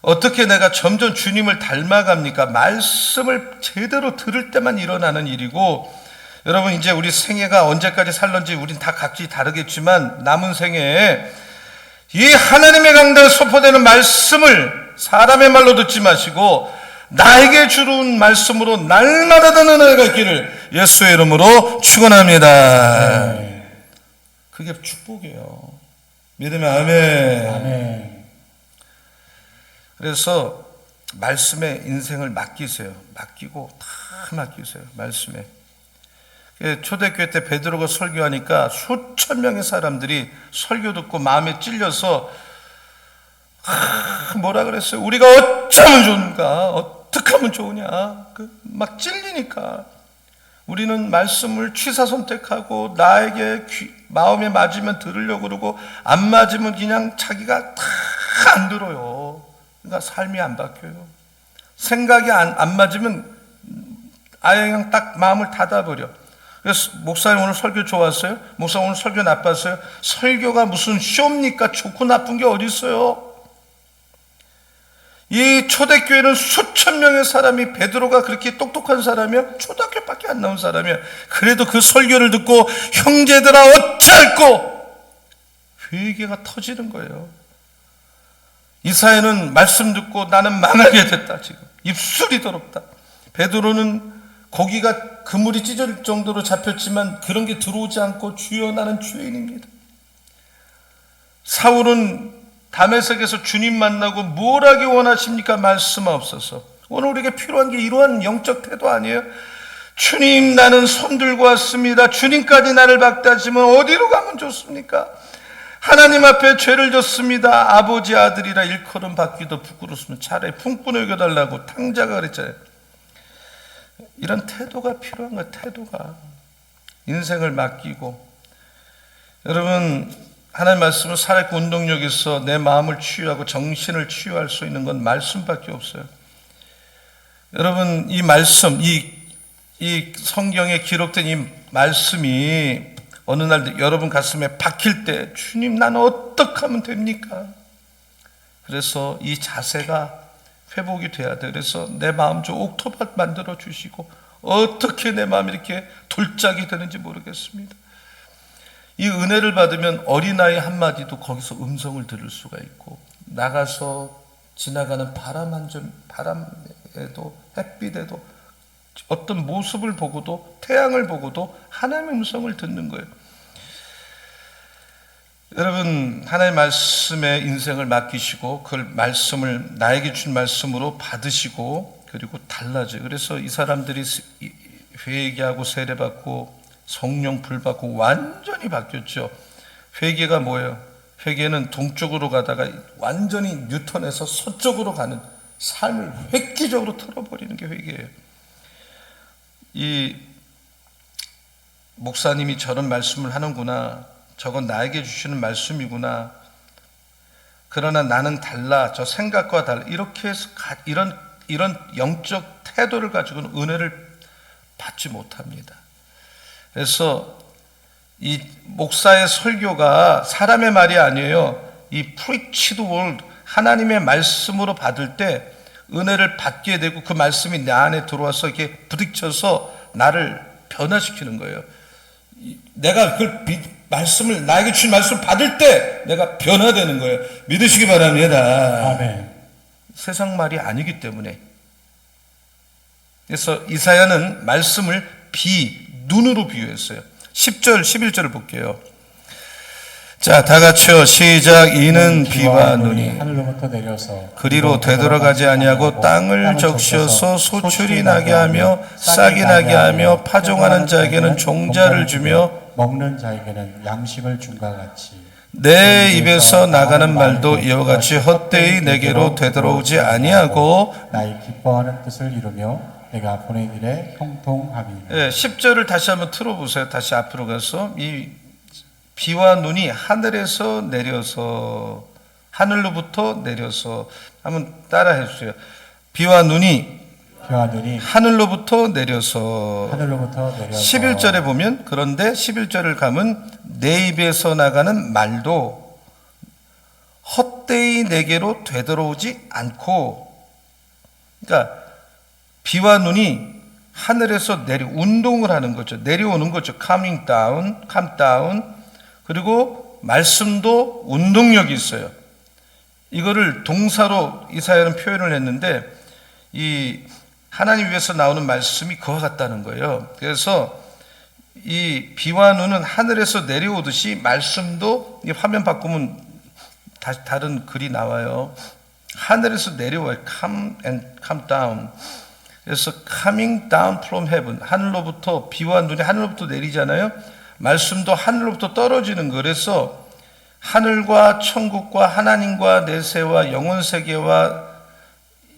Speaker 3: 어떻게 내가 점점 주님을 닮아갑니까? 말씀을 제대로 들을 때만 일어나는 일이고, 여러분, 이제 우리 생애가 언제까지 살는지 우린 다 각기 다르겠지만 남은 생애에 이 하나님의 강단에 선포되는 말씀을 사람의 말로 듣지 마시고 나에게 주는 말씀으로 날마다 듣는 은혜가 있기를 예수의 이름으로 축원합니다.
Speaker 1: 네.
Speaker 3: 그게 축복이에요. 믿으면 아멘.
Speaker 1: 아멘.
Speaker 3: 그래서 말씀에 인생을 맡기세요. 맡기고 다 맡기세요. 말씀에. 초대교회 때 베드로가 설교하니까 수천 명의 사람들이 설교 듣고 마음에 찔려서 뭐라 그랬어요? 우리가 어쩌면 좋은가? 어떻게 하면 좋으냐? 막 찔리니까 우리는 말씀을 취사 선택하고 나에게 마음에 맞으면 들으려고 그러고 안 맞으면 그냥 자기가 다 안 들어요. 그러니까 삶이 안 바뀌어요. 생각이 안 맞으면 아예 그냥 딱 마음을 닫아버려. 그래서 목사님 오늘 설교 좋았어요? 목사님 오늘 설교 나빴어요? 설교가 무슨 쇼입니까? 좋고 나쁜 게 어디 있어요? 이 초대교회는 수천 명의 사람이, 베드로가 그렇게 똑똑한 사람이야? 초등학교밖에 안 나온 사람이야. 그래도 그 설교를 듣고 형제들아 어찌할꼬? 회개가 터지는 거예요. 이사야는 말씀 듣고 나는 망하게 됐다. 지금 입술이 더럽다. 베드로는 고기가 그물이 찢어질 정도로 잡혔지만 그런 게 들어오지 않고 주여 나는 죄인입니다. 사울은 다메섹에서 주님 만나고 뭘 하기 원하십니까? 말씀하옵소서. 오늘 우리에게 필요한 게 이러한 영적 태도 아니에요? 주님 나는 손 들고 왔습니다. 주님까지 나를 박대하시면 어디로 가면 좋습니까? 하나님 앞에 죄를 졌습니다. 아버지 아들이라 일컬음 받기도 부끄럽습니다. 차라리 풍부히 여겨달라고 탕자가 그랬잖아요. 이런 태도가 필요한 거예요. 태도가. 인생을 맡기고. 여러분 하나님 말씀은 살아있고 운동력이 있어 내 마음을 치유하고 정신을 치유할 수 있는 건 말씀밖에 없어요. 여러분 이 말씀, 이 성경에 기록된 이 말씀이 어느 날 여러분 가슴에 박힐 때 주님 나는 어떻게 하면 됩니까? 그래서 이 자세가 회복이 돼야 돼. 그래서 내 마음 좀 옥토밭 만들어 주시고 어떻게 내 마음이 이렇게 돌짝이 되는지 모르겠습니다. 이 은혜를 받으면 어린아이 한마디도 거기서 음성을 들을 수가 있고 나가서 지나가는 바람에도 햇빛에도 어떤 모습을 보고도 태양을 보고도 하나님의 음성을 듣는 거예요. 여러분 하나님의 말씀에 인생을 맡기시고 그 말씀을 나에게 준 말씀으로 받으시고 그리고 달라져요. 그래서 이 사람들이 회개하고 세례받고 성령 불 받고 완전히 바뀌었죠. 회개가 뭐예요? 회개는 동쪽으로 가다가 완전히 뉴턴에서 서쪽으로 가는 삶을 획기적으로 털어버리는 게 회개예요. 이 목사님이 저런 말씀을 하는구나. 저건 나에게 주시는 말씀이구나. 그러나 나는 달라. 저 생각과 달라. 이렇게 해서 이런 영적 태도를 가지고는 은혜를 받지 못합니다. 그래서 이 목사의 설교가 사람의 말이 아니에요. 이 preached word, 하나님의 말씀으로 받을 때 은혜를 받게 되고 그 말씀이 내 안에 들어와서 이렇게 부딪혀서 나를 변화시키는 거예요. 내가 그 말씀을 나에게 주신 말씀을 받을 때 내가 변화되는 거예요. 믿으시기 바랍니다.
Speaker 1: 아멘.
Speaker 3: 세상 말이 아니기 때문에. 그래서 이사야는 말씀을 눈으로 비유했어요. 10절, 11절을 볼게요. 자, 다 같이요. 시작. 이는 비와 눈이
Speaker 1: 하늘로부터 내려서
Speaker 3: 그리로 되돌아가지 아니하고 땅을 적셔서 소출이 나게 하며 싹이 나게 하며 파종하는 자에게는 종자를 주며
Speaker 1: 먹는 자에게는 양식을 준과 같이
Speaker 3: 내 입에서 나가는 말도 이와 같이 헛되이 내게로 되돌아오지 아니하고
Speaker 1: 나의 기뻐하는 뜻을 이루며 내가 보낸 일에 형통함이니라.
Speaker 3: 10절을 다시 한번 틀어보세요. 다시 앞으로 가서 이 비와 눈이 하늘에서 내려서 하늘로부터 내려서 한번 따라해 주세요. 비와 눈이 하늘로부터 내려서 11절에 보면 그런데 11절을 가면 내 입에서 나가는 말도 헛되이 내게로 되돌아오지 않고 그러니까 비와 눈이 하늘에서 운동을 하는 거죠. 내려오는 거죠. coming down, come down. 그리고 말씀도 운동력이 있어요. 이거를 동사로 이사야는 표현을 했는데 이 하나님 위에서 나오는 말씀이 그와 같다는 거예요. 그래서 이 비와 눈은 하늘에서 내려오듯이 말씀도 이 화면 바꾸면 다른 글이 나와요. 하늘에서 내려와요. come down. 그래서 coming down from heaven. 하늘로부터 비와 눈이 하늘로부터 내리잖아요. 말씀도 하늘로부터 떨어지는 거. 그래서 하늘과 천국과 하나님과 내세와 영혼 세계와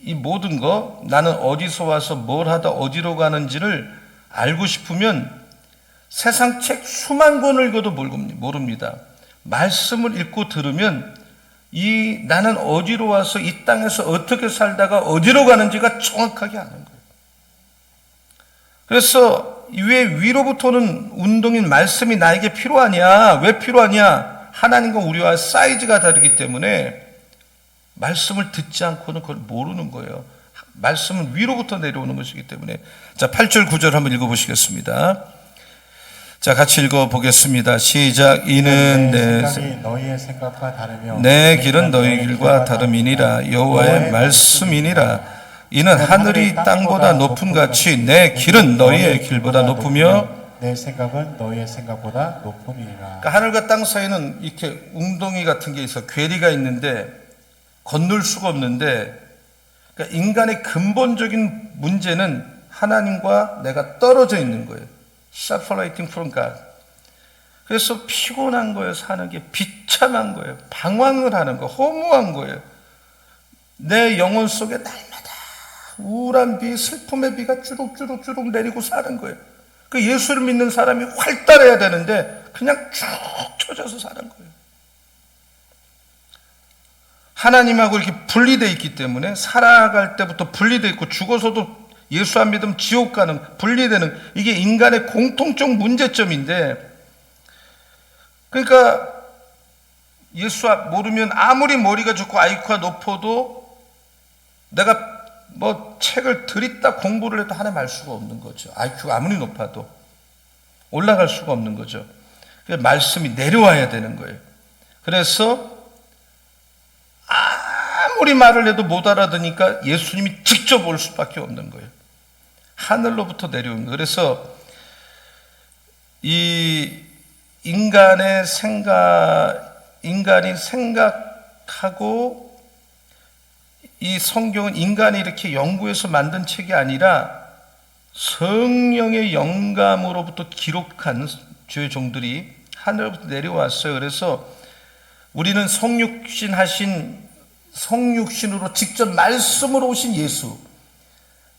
Speaker 3: 이 모든 거, 나는 어디서 와서 뭘 하다 어디로 가는지를 알고 싶으면 세상 책 수만 권을 읽어도 모릅니다. 말씀을 읽고 들으면 이 나는 어디로 와서 이 땅에서 어떻게 살다가 어디로 가는지가 정확하게 아는 거예요. 그래서 왜 위로부터 오는 운동인 말씀이 나에게 필요하냐? 왜 필요하냐? 하나님과 우리와 사이즈가 다르기 때문에 말씀을 듣지 않고는 그걸 모르는 거예요. 말씀은 위로부터 내려오는 것이기 때문에. 자, 8절 9절 한번 읽어보시겠습니다. 자, 같이 읽어보겠습니다. 시작. 이는
Speaker 4: 내 생각이 너희의 생각과 다르며
Speaker 3: 내 길은 너희 길과 다름이니라. 여호와의 말씀이니라. 이는 하늘이 땅보다 높음 같이 내 길은 너희의 길보다 높으며
Speaker 4: 내 생각은 너희의 생각보다 높음이니라.
Speaker 3: 그러니까 하늘과 땅 사이는 이렇게 웅덩이 같은 게 있어. 괴리가 있는데 건널 수가 없는데, 그러니까 인간의 근본적인 문제는 하나님과 내가 떨어져 있는 거예요. Separating from God. 그래서 피곤한 거예요. 사는 게 비참한 거예요. 방황을 하는 거, 허무한 거예요. 내 영혼 속에 날마다 우울한 비, 슬픔의 비가 주룩주룩 내리고 사는 거예요. 그 예수를 믿는 사람이 활달해야 되는데 그냥 쭉 쳐져서 사는 거예요. 하나님하고 이렇게 분리되어 있기 때문에 살아갈 때부터 분리되어 있고 죽어서도 예수 안 믿으면 지옥 가는, 분리되는, 이게 인간의 공통적 문제점인데, 그러니까 예수 모르면 아무리 머리가 좋고 IQ가 높아도 내가 뭐 책을 들이다 공부를 해도 하나님 알 수가 없는 거죠. IQ가 아무리 높아도 올라갈 수가 없는 거죠. 그래서 말씀이 내려와야 되는 거예요. 그래서 아무리 말을 해도 못 알아듣으니까 예수님이 직접 올 수밖에 없는 거예요. 하늘로부터 내려오는 거예요. 그래서 이 인간이 생각하고, 이 성경은 인간이 이렇게 연구해서 만든 책이 아니라 성령의 영감으로부터 기록한 주의 종들이 하늘로부터 내려왔어요. 그래서 우리는 성육신으로 직접 말씀으로 오신 예수,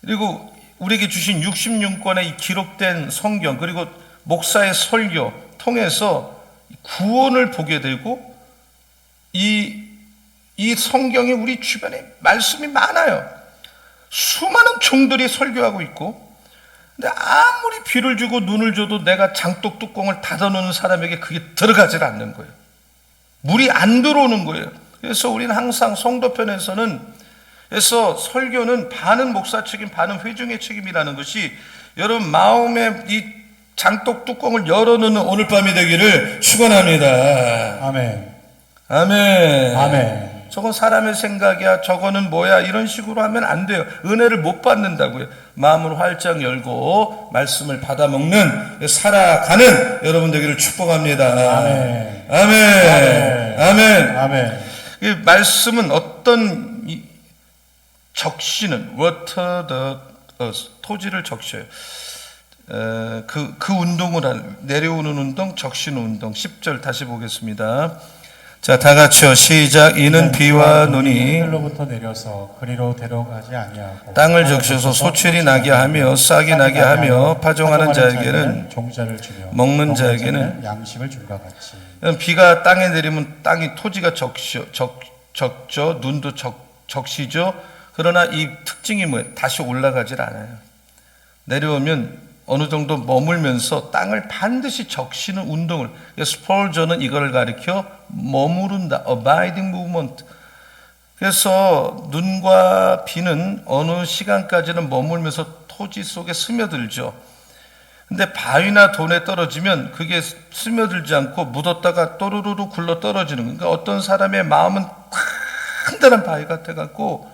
Speaker 3: 그리고 우리에게 주신 66권의 이 기록된 성경, 그리고 목사의 설교 통해서 구원을 보게 되고, 이 성경에 우리 주변에 말씀이 많아요. 수많은 종들이 설교하고 있고, 근데 아무리 비를 주고 눈을 줘도 내가 장독 뚜껑을 닫아놓는 사람에게 그게 들어가질 않는 거예요. 물이 안 들어오는 거예요. 그래서 우리는 항상 성도편에서는, 그래서 설교는 반은 목사 책임, 반은 회중의 책임이라는 것이, 여러분 마음의 이 장독 뚜껑을 열어놓는 오늘 밤이 되기를 축원합니다.
Speaker 4: 아멘.
Speaker 3: 아멘.
Speaker 4: 아멘.
Speaker 3: 저건 사람의 생각이야, 저거는 뭐야, 이런 식으로 하면 안 돼요. 은혜를 못 받는다고요. 마음을 활짝 열고 말씀을 받아먹는, 살아가는 여러분 되기를 축복합니다.
Speaker 4: 아멘.
Speaker 3: 아멘. 아멘.
Speaker 4: 아멘.
Speaker 3: 이 말씀은 어떤 적시는 water the earth, 토지를 적셔요. 그 운동을 내려오는 운동, 적시는 운동. 10절 다시 보겠습니다. 자, 다 같이요. 시작. 이는 비와 눈이
Speaker 4: 하늘로부터 내려서 그리로 데려가지 아니하고
Speaker 3: 땅을 적셔서 소출이 나게 하며 싹이 나게 하며 파종하는 자에게는
Speaker 4: 종자를 주며
Speaker 3: 먹는 자에게는
Speaker 4: 양식을 준과 같이.
Speaker 3: 비가 땅에 내리면 토지가 적죠. 눈도 적시죠. 그러나 이 특징이 뭐예요? 다시 올라가질 않아요. 내려오면 어느 정도 머물면서 땅을 반드시 적시는 운동을, 스폴저는 이걸 가리켜 머무른다, abiding movement. 그래서 눈과 비는 어느 시간까지는 머물면서 토지 속에 스며들죠. 근데 바위나 돈에 떨어지면 그게 스며들지 않고 묻었다가 또르르르 굴러 떨어지는 거예요. 그러니까 어떤 사람의 마음은 단단한 바위 같아갖고,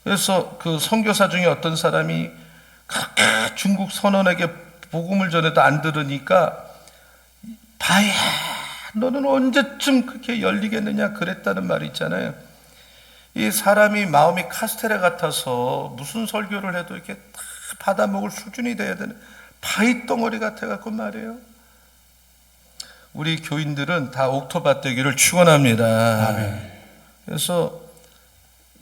Speaker 3: 그래서 그 선교사 중에 어떤 사람이 그렇게 중국 선원에게 복음을 전해도 안 들으니까, 바위야, 너는 언제쯤 그렇게 열리겠느냐 그랬다는 말이 있잖아요. 이 사람이 마음이 카스테레 같아서 무슨 설교를 해도 이렇게 다 받아먹을 수준이 돼야 되는 바위덩어리 같아갖고 말이에요. 우리 교인들은 다 옥토바 되기를 축원합니다.
Speaker 4: 아멘.
Speaker 3: 그래서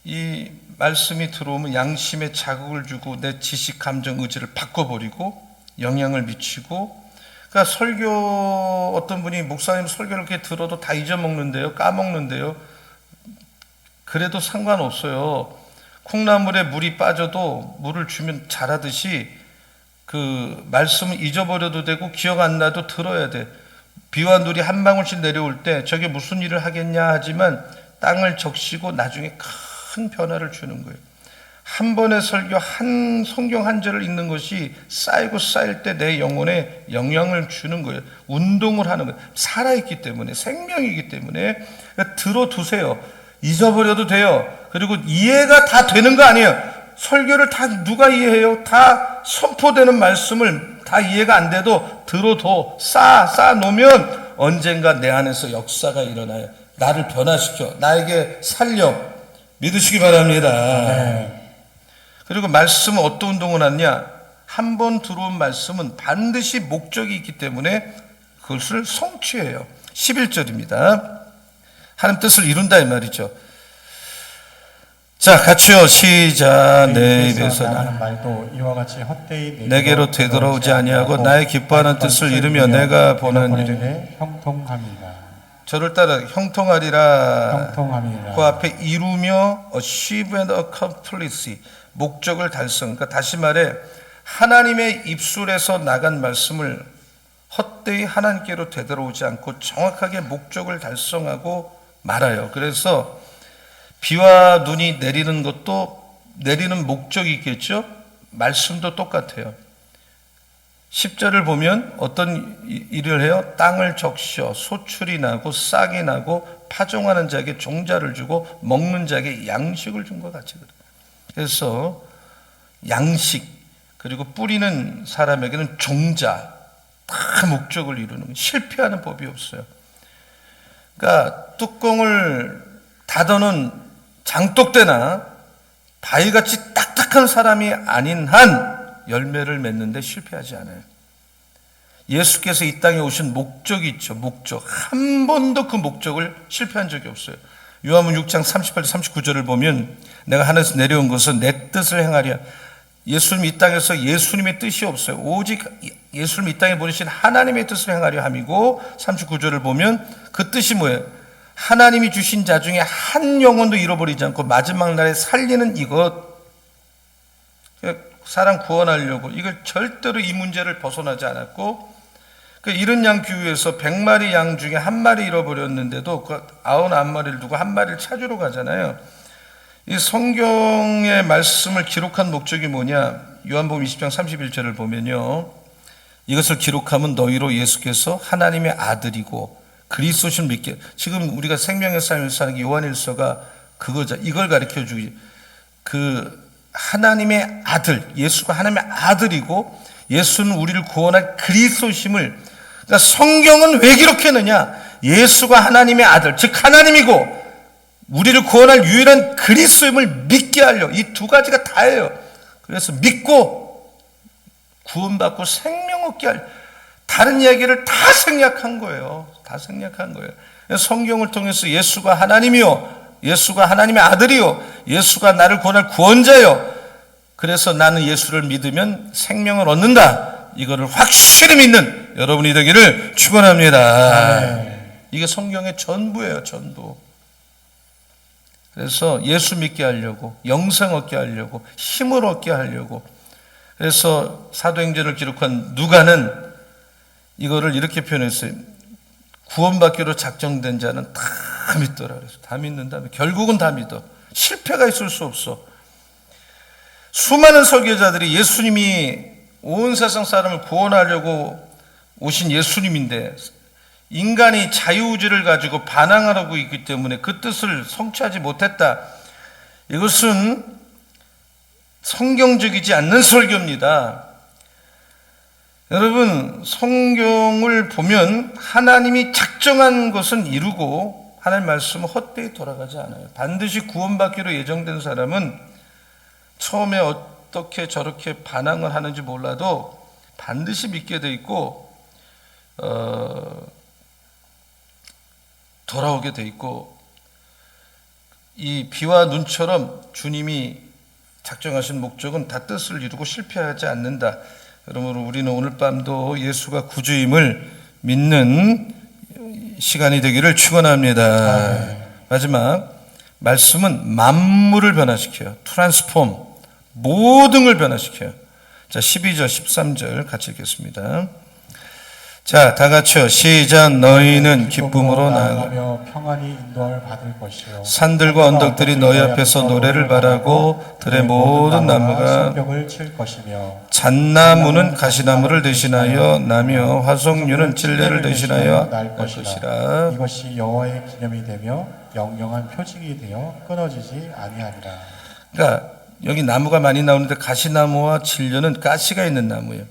Speaker 3: 이 말씀이 들어오면 양심에 자극을 주고 내 지식, 감정, 의지를 바꿔버리고 영향을 미치고, 그러니까 설교, 어떤 분이 목사님 설교를 이렇게 들어도 다 잊어먹는데요, 까먹는데요. 그래도 상관없어요. 콩나물에 물이 빠져도 물을 주면 자라듯이 그 말씀을 잊어버려도 되고 기억 안 나도 들어야 돼. 비와 눈이 한 방울씩 내려올 때 저게 무슨 일을 하겠냐 하지만 땅을 적시고 나중에 큰 변화를 주는 거예요. 한 번의 설교, 한 성경 한 절을 읽는 것이 쌓이고 쌓일 때 내 영혼에 영향을 주는 거예요. 운동을 하는 거예요. 살아있기 때문에, 생명이기 때문에. 그러니까 들어두세요. 잊어버려도 돼요. 그리고 이해가 다 되는 거 아니에요. 설교를 다 누가 이해해요? 다 선포되는 말씀을 다 이해가 안 돼도 들어도 쌓아 놓으면 언젠가 내 안에서 역사가 일어나요. 나를 변화시켜, 나에게 살려. 믿으시기 바랍니다.
Speaker 4: 네.
Speaker 3: 그리고 말씀은 어떤 운동을 하냐? 한 번 들어온 말씀은 반드시 목적이 있기 때문에 그것을 성취해요. 11절입니다. 하나님 뜻을 이룬다 이 말이죠. 자, 같이요. 시작. 내 입에서
Speaker 4: 나가는 말도 이와 같이 헛되이
Speaker 3: 내게로 되돌아오지 아니하고 나의 기뻐하는 뜻을 이루며 내가 보는 일에
Speaker 4: 형통함이라.
Speaker 3: 저를 따라 형통하리라.
Speaker 4: 형통함이라.
Speaker 3: 그 앞에 이루며 achieve and accomplish, 목적을 달성. 그러니까 다시 말해 하나님의 입술에서 나간 말씀을 헛되이 하나님께로 되돌아오지 않고 정확하게 목적을 달성하고 말아요. 그래서 비와 눈이 내리는 것도 내리는 목적이 있겠죠? 말씀도 똑같아요. 10절을 보면 어떤 일을 해요? 땅을 적셔 소출이 나고 싹이 나고 파종하는 자에게 종자를 주고 먹는 자에게 양식을 준 것 같이 그래요. 그래서 양식 그리고 뿌리는 사람에게는 종자, 다 목적을 이루는 거예요. 실패하는 법이 없어요. 그러니까 뚜껑을 닫아놓은 장독대나 바위같이 딱딱한 사람이 아닌 한 열매를 맺는데 실패하지 않아요. 예수께서 이 땅에 오신 목적이 있죠. 목적. 한 번도 그 목적을 실패한 적이 없어요. 요한복음 6장 38절 39절을 보면 내가 하늘에서 내려온 것은 내 뜻을 행하랴. 예수님 이 땅에서 예수님의 뜻이 없어요. 오직 예수님 이 땅에 보내신 하나님의 뜻을 행하려 함이고, 39절을 보면 그 뜻이 뭐예요? 하나님이 주신 자 중에 한 영혼도 잃어버리지 않고 마지막 날에 살리는 이것. 사람 구원하려고 이걸 절대로 이 문제를 벗어나지 않았고, 그 이른 양 비유에서 100마리 양 중에 한 마리 잃어버렸는데도 그 99마리를 두고 한 마리를 찾으러 가잖아요. 이 성경의 말씀을 기록한 목적이 뭐냐? 요한복음 20장 31절을 보면요, 이것을 기록하면 너희로 예수께서 하나님의 아들이고 그리스도신 믿게. 지금 우리가 생명의 삶을 사는 게 요한일서가 그거죠. 이걸 가르쳐 주기. 그 하나님의 아들, 예수가 하나님의 아들이고 예수는 우리를 구원할 그리스도심을, 그러니까 성경은 왜 기록했느냐? 예수가 하나님의 아들, 즉 하나님이고 우리를 구원할 유일한 그리스도임을 믿게 하려. 이 두 가지가 다예요. 그래서 믿고 구원받고 생명 얻게 하려. 다른 이야기를 다 생략한 거예요. 다 생략한 거예요. 성경을 통해서 예수가 하나님이요, 예수가 하나님의 아들이요, 예수가 나를 구원할 구원자요, 그래서 나는 예수를 믿으면 생명을 얻는다, 이거를 확실히 믿는 여러분이 되기를 축원합니다. 이게 성경의 전부예요. 전부. 그래서 예수 믿게 하려고, 영생 얻게 하려고, 힘을 얻게 하려고. 그래서 사도행전을 기록한 누가는 이거를 이렇게 표현했어요. 구원받기로 작정된 자는 다 믿더라. 그래서 다 믿는다. 결국은 다 믿어. 실패가 있을 수 없어. 수많은 설교자들이 예수님이 온 세상 사람을 구원하려고 오신 예수님인데 인간이 자유의지를 가지고 반항하고 있기 때문에 그 뜻을 성취하지 못했다. 이것은 성경적이지 않는 설교입니다. 여러분, 성경을 보면 하나님이 작정한 것은 이루고 하나님 말씀은 헛되이 돌아가지 않아요. 반드시 구원받기로 예정된 사람은 처음에 어떻게 저렇게 반항을 하는지 몰라도 반드시 믿게 돼 있고 돌아오게 돼 있고, 이 비와 눈처럼 주님이 작정하신 목적은 다 뜻을 이루고 실패하지 않는다. 그러므로 우리는 오늘 밤도 예수가 구주임을 믿는 시간이 되기를 축원합니다. 마지막 말씀은 만물을 변화시켜요. 트랜스폼, 모든 걸 변화시켜요. 자, 12절 13절 같이 읽겠습니다. 자, 다 같이요. 시작. 너희는 기쁨으로 나아가며
Speaker 4: 평안히 인도함을 받을 것이요
Speaker 3: 산들과 언덕들이 너희 앞에서 노래를 바라고 들의 모든 나무가
Speaker 4: 성벽을 칠 것이며
Speaker 3: 잣나무는 가시나무를 대신하여 나며 화석류는 찔레를 대신하여 날 것이라.
Speaker 4: 이것이 여호와의 기념이 되며 영영한 표징이 되어 끊어지지 아니하리라.
Speaker 3: 그러니까 여기 나무가 많이 나오는데 가시나무와 찔레는 가시가 있는 나무예요.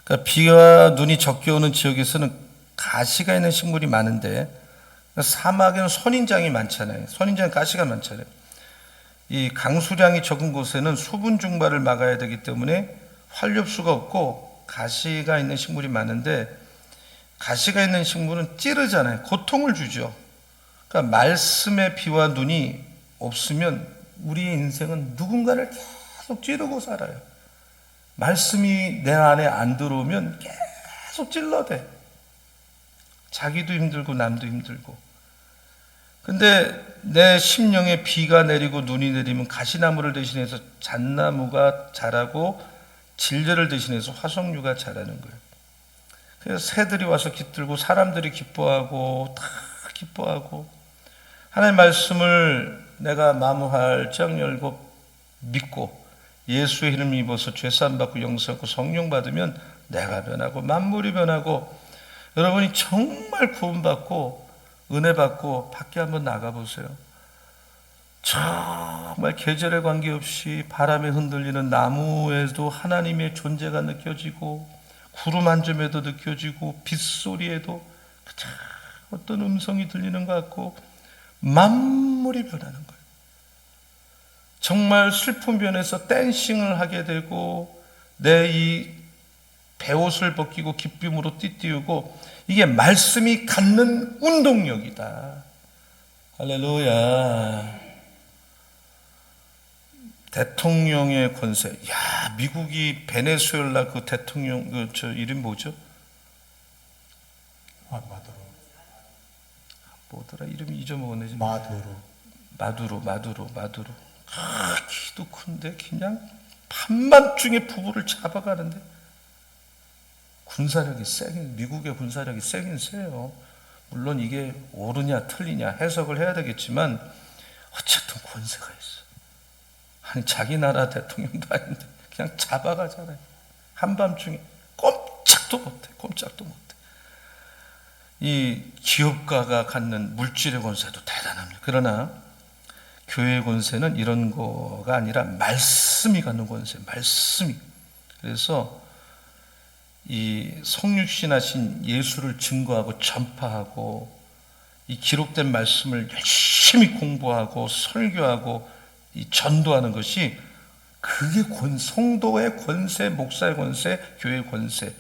Speaker 3: 그러니까 비와 눈이 적게 오는 지역에서는 가시가 있는 식물이 많은데, 사막에는 선인장이 많잖아요. 선인장에 가시가 많잖아요. 이 강수량이 적은 곳에는 수분 증발을 막아야 되기 때문에 활엽수가 없고 가시가 있는 식물이 많은데, 가시가 있는 식물은 찌르잖아요. 고통을 주죠. 그러니까 말씀의 비와 눈이 없으면 우리의 인생은 누군가를 계속 찌르고 살아요. 말씀이 내 안에 안 들어오면 계속 찔러대. 자기도 힘들고 남도 힘들고. 근데 내 심령에 비가 내리고 눈이 내리면 가시나무를 대신해서 잣나무가 자라고 진려를 대신해서 화석류가 자라는 거예요. 그래서 새들이 와서 깃들고 사람들이 기뻐하고 다 기뻐하고, 하나님의 말씀을 내가 마음 활짝 열고 믿고 예수의 이름 입어서 죄사함 받고 용서받고 성령 받으면 내가 변하고 만물이 변하고, 여러분이 정말 구원받고 은혜 받고 밖에 한번 나가보세요. 정말 계절에 관계없이 바람에 흔들리는 나무에도 하나님의 존재가 느껴지고, 구름 한 점에도 느껴지고, 빗소리에도 어떤 음성이 들리는 것 같고, 만물이 변하는 거예요. 정말 슬픈 변에서 댄싱을 하게 되고, 내 이 베옷을 벗기고 기쁨으로 띠띠우고, 이게 말씀이 갖는 운동력이다. 할렐루야. 대통령의 권세. 야, 미국이 베네수엘라 그 대통령 저 이름 뭐죠?
Speaker 4: 마두로.
Speaker 3: 뭐더라? 이름이 잊어먹었네.
Speaker 4: 마두로.
Speaker 3: 마두로. 키도 큰데 그냥 한밤중에 부부를 잡아가는데, 군사력이 세긴, 미국의 군사력이 세긴 세요. 물론 이게 옳으냐 틀리냐 해석을 해야 되겠지만 어쨌든 권세가 있어. 아니 자기 나라 대통령도 아닌데 그냥 잡아가잖아요. 한밤중에 꼼짝도 못해. 이 기업가가 갖는 물질의 권세도 대단합니다. 그러나 교회의 권세는 이런 거가 아니라 말씀이 갖는 권세, 말씀이. 그래서 이 성육신하신 예수를 증거하고 전파하고, 이 기록된 말씀을 열심히 공부하고 설교하고 이 전도하는 것이, 그게 성도의 권세, 목사의 권세, 교회의 권세.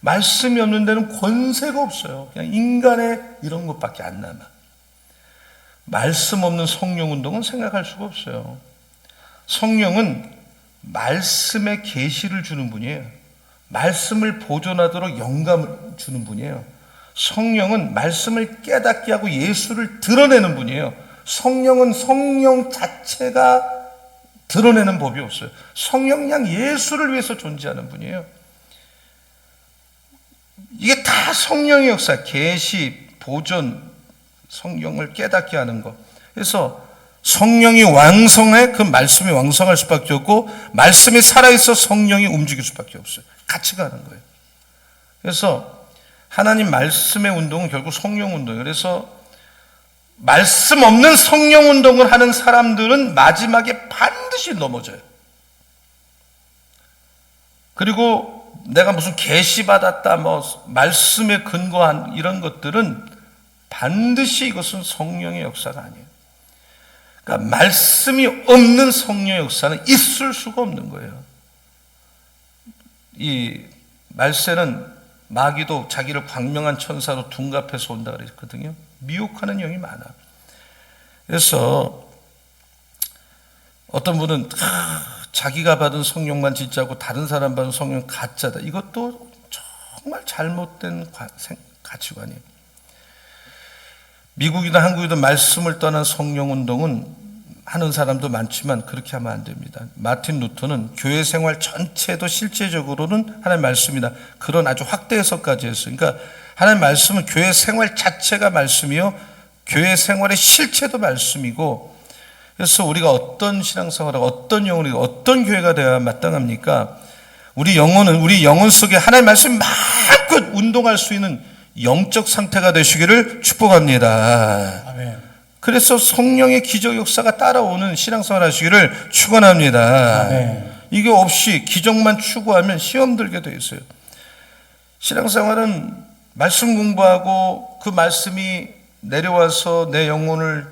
Speaker 3: 말씀이 없는 데는 권세가 없어요. 그냥 인간의 이런 것밖에 안 남아. 말씀 없는 성령 운동은 생각할 수가 없어요. 성령은 말씀의 계시를 주는 분이에요. 말씀을 보존하도록 영감을 주는 분이에요. 성령은 말씀을 깨닫게 하고 예수를 드러내는 분이에요. 성령은 성령 자체가 드러내는 법이 없어요. 성령 그냥 예수를 위해서 존재하는 분이에요. 이게 다 성령의 역사, 계시, 보존, 성령을 깨닫게 하는 것. 그래서 성령이 왕성해, 그 말씀이 왕성할 수밖에 없고, 말씀이 살아있어 성령이 움직일 수밖에 없어요. 같이 가는 거예요. 그래서 하나님 말씀의 운동은 결국 성령 운동이에요. 그래서 말씀 없는 성령 운동을 하는 사람들은 마지막에 반드시 넘어져요. 그리고 내가 무슨 계시 받았다, 뭐 말씀에 근거한 이런 것들은 반드시 이것은 성령의 역사가 아니에요. 그러니까 말씀이 없는 성령의 역사는 있을 수가 없는 거예요. 이 말세는 마귀도 자기를 광명한 천사로 둔갑해서 온다 그랬거든요. 미혹하는 영이 많아. 그래서 어떤 분은 자기가 받은 성령만 진짜고 다른 사람 받은 성령 가짜다. 이것도 정말 잘못된 가치관이에요. 미국이든 한국이든 말씀을 떠난 성령 운동은 하는 사람도 많지만 그렇게 하면 안 됩니다. 마틴 루터는 교회 생활 전체도 실제적으로는 하나님의 말씀이다. 그런 아주 확대 해석까지 했어요. 그러니까 하나님의 말씀은 교회 생활 자체가 말씀이요, 교회 생활의 실체도 말씀이고, 그래서 우리가 어떤 신앙생활하고 어떤 영혼이 어떤 교회가 되어야 마땅합니까? 우리 영혼 속에 하나님의 말씀이 마음껏 운동할 수 있는 영적 상태가 되시기를 축복합니다.
Speaker 4: 아멘.
Speaker 3: 그래서 성령의 기적 역사가 따라오는 신앙생활 하시기를 축원합니다.
Speaker 4: 아멘.
Speaker 3: 이게 없이 기적만 추구하면 시험 들게 돼 있어요. 신앙생활은 말씀 공부하고 그 말씀이 내려와서 내 영혼을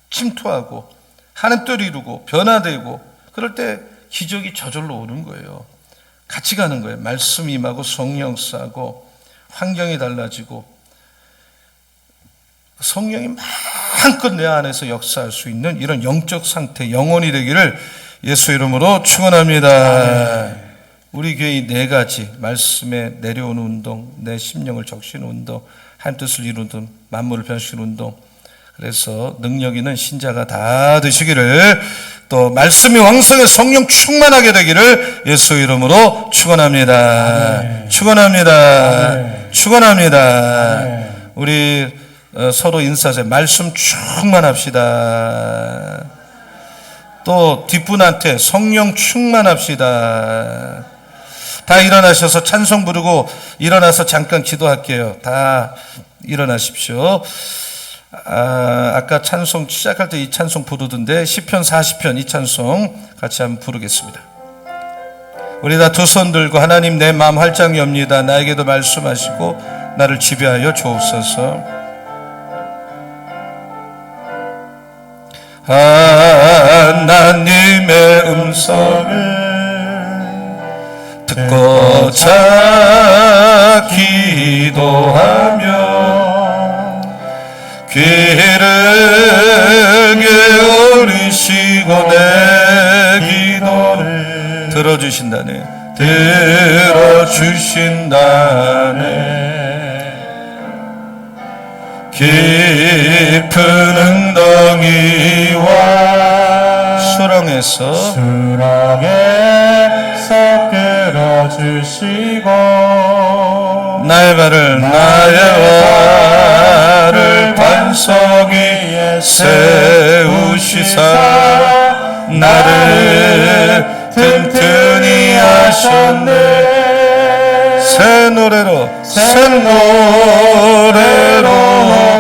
Speaker 3: 침투하고 하나님 뜻을 이루고 변화되고 그럴 때 기적이 저절로 오는 거예요. 같이 가는 거예요. 말씀 임하고 성령 역사하고 환경이 달라지고 성령이 마음껏 내 안에서 역사할 수 있는 이런 영적 상태, 영혼이 되기를 예수 이름으로 축원합니다. 우리 교회 이 4가지 말씀에 내려오는 운동, 내 심령을 적시는 운동, 하나님 뜻을 이루는 만물을 변시키는 운동, 그래서 능력 있는 신자가 다 되시기를, 또 말씀이 왕성해 성령 충만하게 되기를 예수 이름으로 축원합니다.
Speaker 4: 아멘.
Speaker 3: 축원합니다.
Speaker 4: 아멘.
Speaker 3: 축원합니다.
Speaker 4: 아멘.
Speaker 3: 우리 서로 인사하세요. 말씀 충만합시다. 또 뒷분한테 성령 충만합시다. 다 일어나셔서 찬송 부르고 일어나서 잠깐 기도할게요. 다 일어나십시오. 아까 찬송 시작할 때 이 찬송 부르던데 시편 40편 이 찬송 같이 한번 부르겠습니다. 우리 다 두 손 들고 하나님 내 마음 활짝 엽니다. 나에게도 말씀하시고 나를 지배하여 주옵소서. 하나님의 음성을 듣고자 기도하며 귀를 기울이시고 내 기도를 들어주신다네. 들어주신다네. 깊은 엉덩이와 수렁에서 끌어주시고 나의 발을 반석 위에 세우시사 나를 튼튼히 하셨네. 새 노래로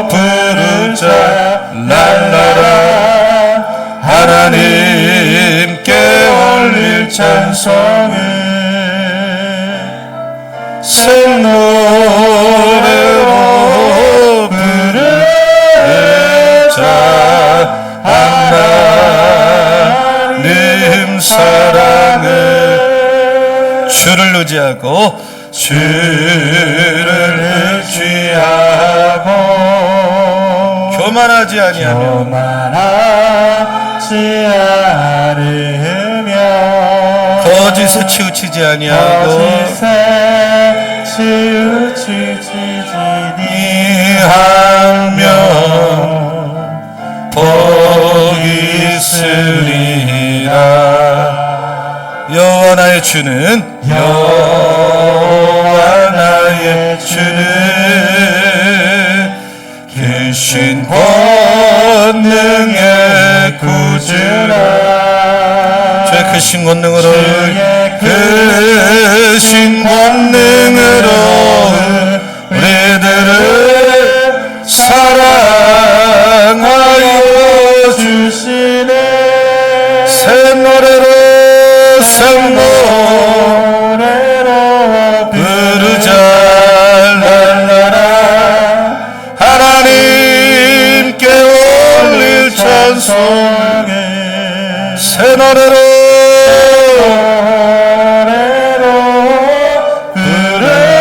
Speaker 3: 부르자 랄라라. 하나님께 올릴 찬송을 새 노래로 부르자. 하나님 사랑을 주를 의지하고 교만하지 않으며 거짓에 치우치지 아니하고 아니하며 복 있으리라. 여호와 나의 주는 크신 권능의 구주라. 주의 크신 권능으로 우리들을 사랑하여 주시네. 새 노래로 부르자 랄라라. 하나님
Speaker 4: 찬송을
Speaker 3: 새 노래로 부르자.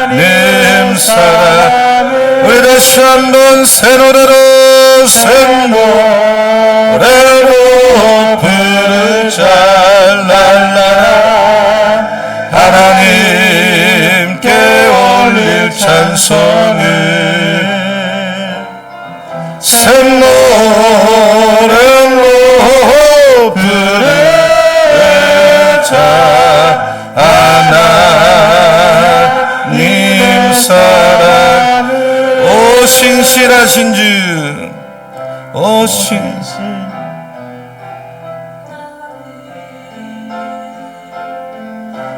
Speaker 3: 하나님 사랑 우리 다시 한번 새 노래로 새 노래로 부르자. 랄라라 하나님께 올릴 찬송을 새 노래로 부르자. 하나님 사랑 오 신실하신 주 오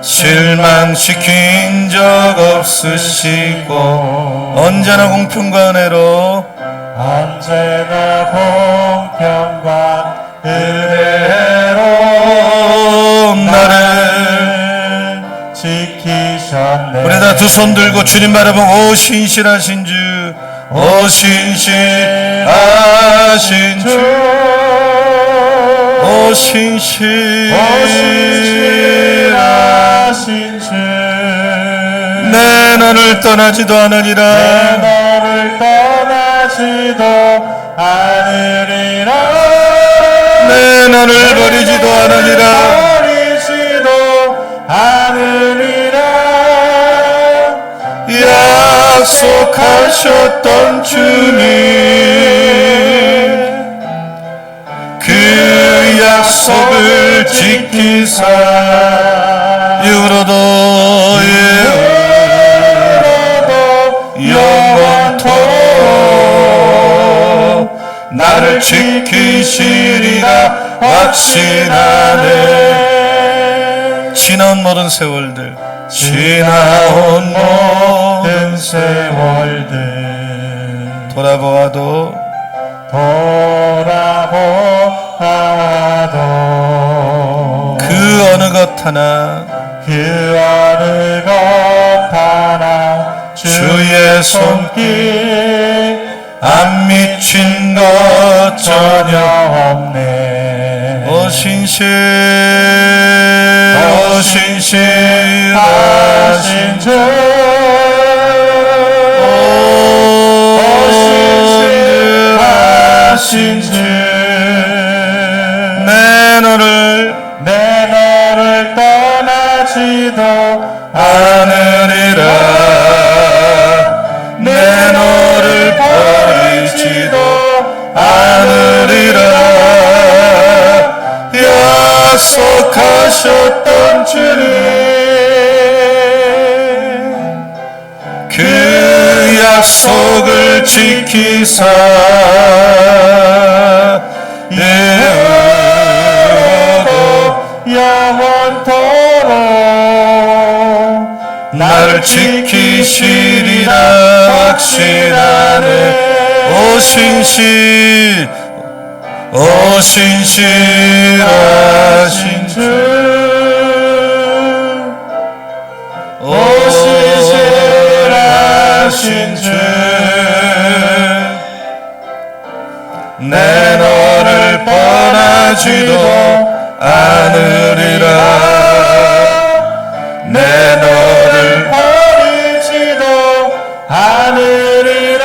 Speaker 3: 실망시킨 적 없으시고 언제나 공평과 은혜로
Speaker 4: 언제나 공평과
Speaker 3: 은혜로 나를
Speaker 4: 지키셨네.
Speaker 3: 우리 다 두 손 들고 주님 바라보고 오 신실하신 주 오 신실하신 주 오 신실하신
Speaker 4: 주
Speaker 3: 내 너를 떠나지도 않으리라.
Speaker 4: 너를 떠나지도 않으리라.
Speaker 3: 내 너를 버리지도 않으리라.
Speaker 4: 버리지도 않으리라.
Speaker 3: 약속하셨던 주님 그 약속을 지키사 이후로도 영원토록 나를 지키시리라 확신하네. 지나온 모든 세월들 지나온 모든
Speaker 4: 세월들
Speaker 3: 돌아보아도 그 어느 것 하나 주의 손길 안 미친 것 전혀
Speaker 4: 없네.
Speaker 3: 오 신실하신 주
Speaker 4: 신실하신 주
Speaker 3: 내 너를
Speaker 4: 떠나지도
Speaker 3: 않으리라. 내 너를 버리지도 않으리라. 약속하셨던 주님 그 약속을 지키사
Speaker 4: 영원토록
Speaker 3: 나를 지키시리라 확신하네. 오 신실하신 주 오 신실하신 주 내 너를 떠나지도 않으리라. 내 너를
Speaker 4: 버리지도 않으리라.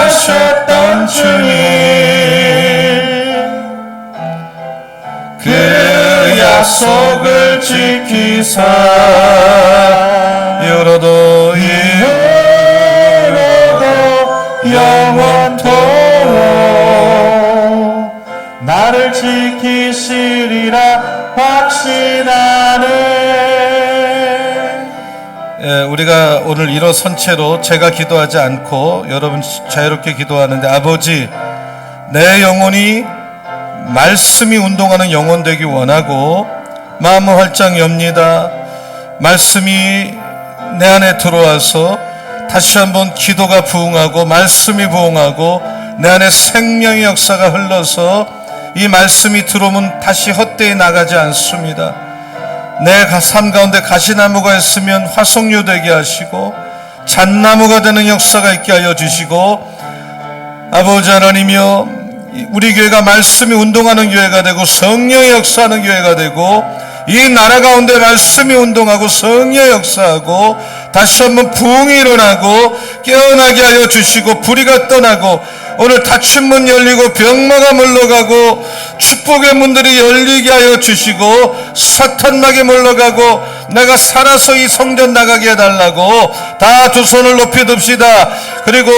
Speaker 3: 약속하셨던 주님 그 약속을 지키사 이후로도
Speaker 4: 영원토록 나를 지키시리라 확신하네.
Speaker 3: 우리가 오늘 일어선 채로 제가 기도하지 않고 여러분 자유롭게 기도하는데 아버지 내 영혼이 말씀이 운동하는 영혼 되기 원하고 마음을 활짝 엽니다. 말씀이 내 안에 들어와서 다시 한번 기도가 부응하고 말씀이 부응하고 내 안에 생명의 역사가 흘러서 이 말씀이 들어오면 다시 헛되이 나가지 않습니다. 내 삶 가운데 가시나무가 있으면 화석류 되게 하시고 잣나무가 되는 역사가 있게 하여 주시고, 아버지 하나님이여, 우리 교회가 말씀이 운동하는 교회가 되고 성령의 역사하는 교회가 되고, 이 나라 가운데 말씀이 운동하고 성령의 역사하고 다시 한번 부흥이 일어나고 깨어나게 하여 주시고, 불의가 떠나고 오늘 닫힌 문 열리고 병마가 물러가고 축복의 문들이 열리게 하여 주시고, 사탄막이 물러가고 내가 살아서 이 성전 나가게 해달라고 다 두 손을 높이 듭시다. 그리고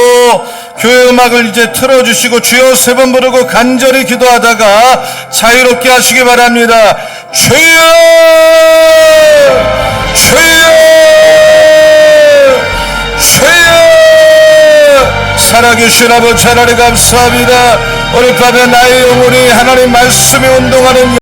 Speaker 3: 교회 음악을 이제 틀어주시고 주여 세 번 부르고 간절히 기도하다가 자유롭게 하시기 바랍니다. 주여, 주여, 주여. 살아계신 아버지 하나님 감사합니다. 오늘 밤에 나의 영혼이 하나님 말씀에 운동하는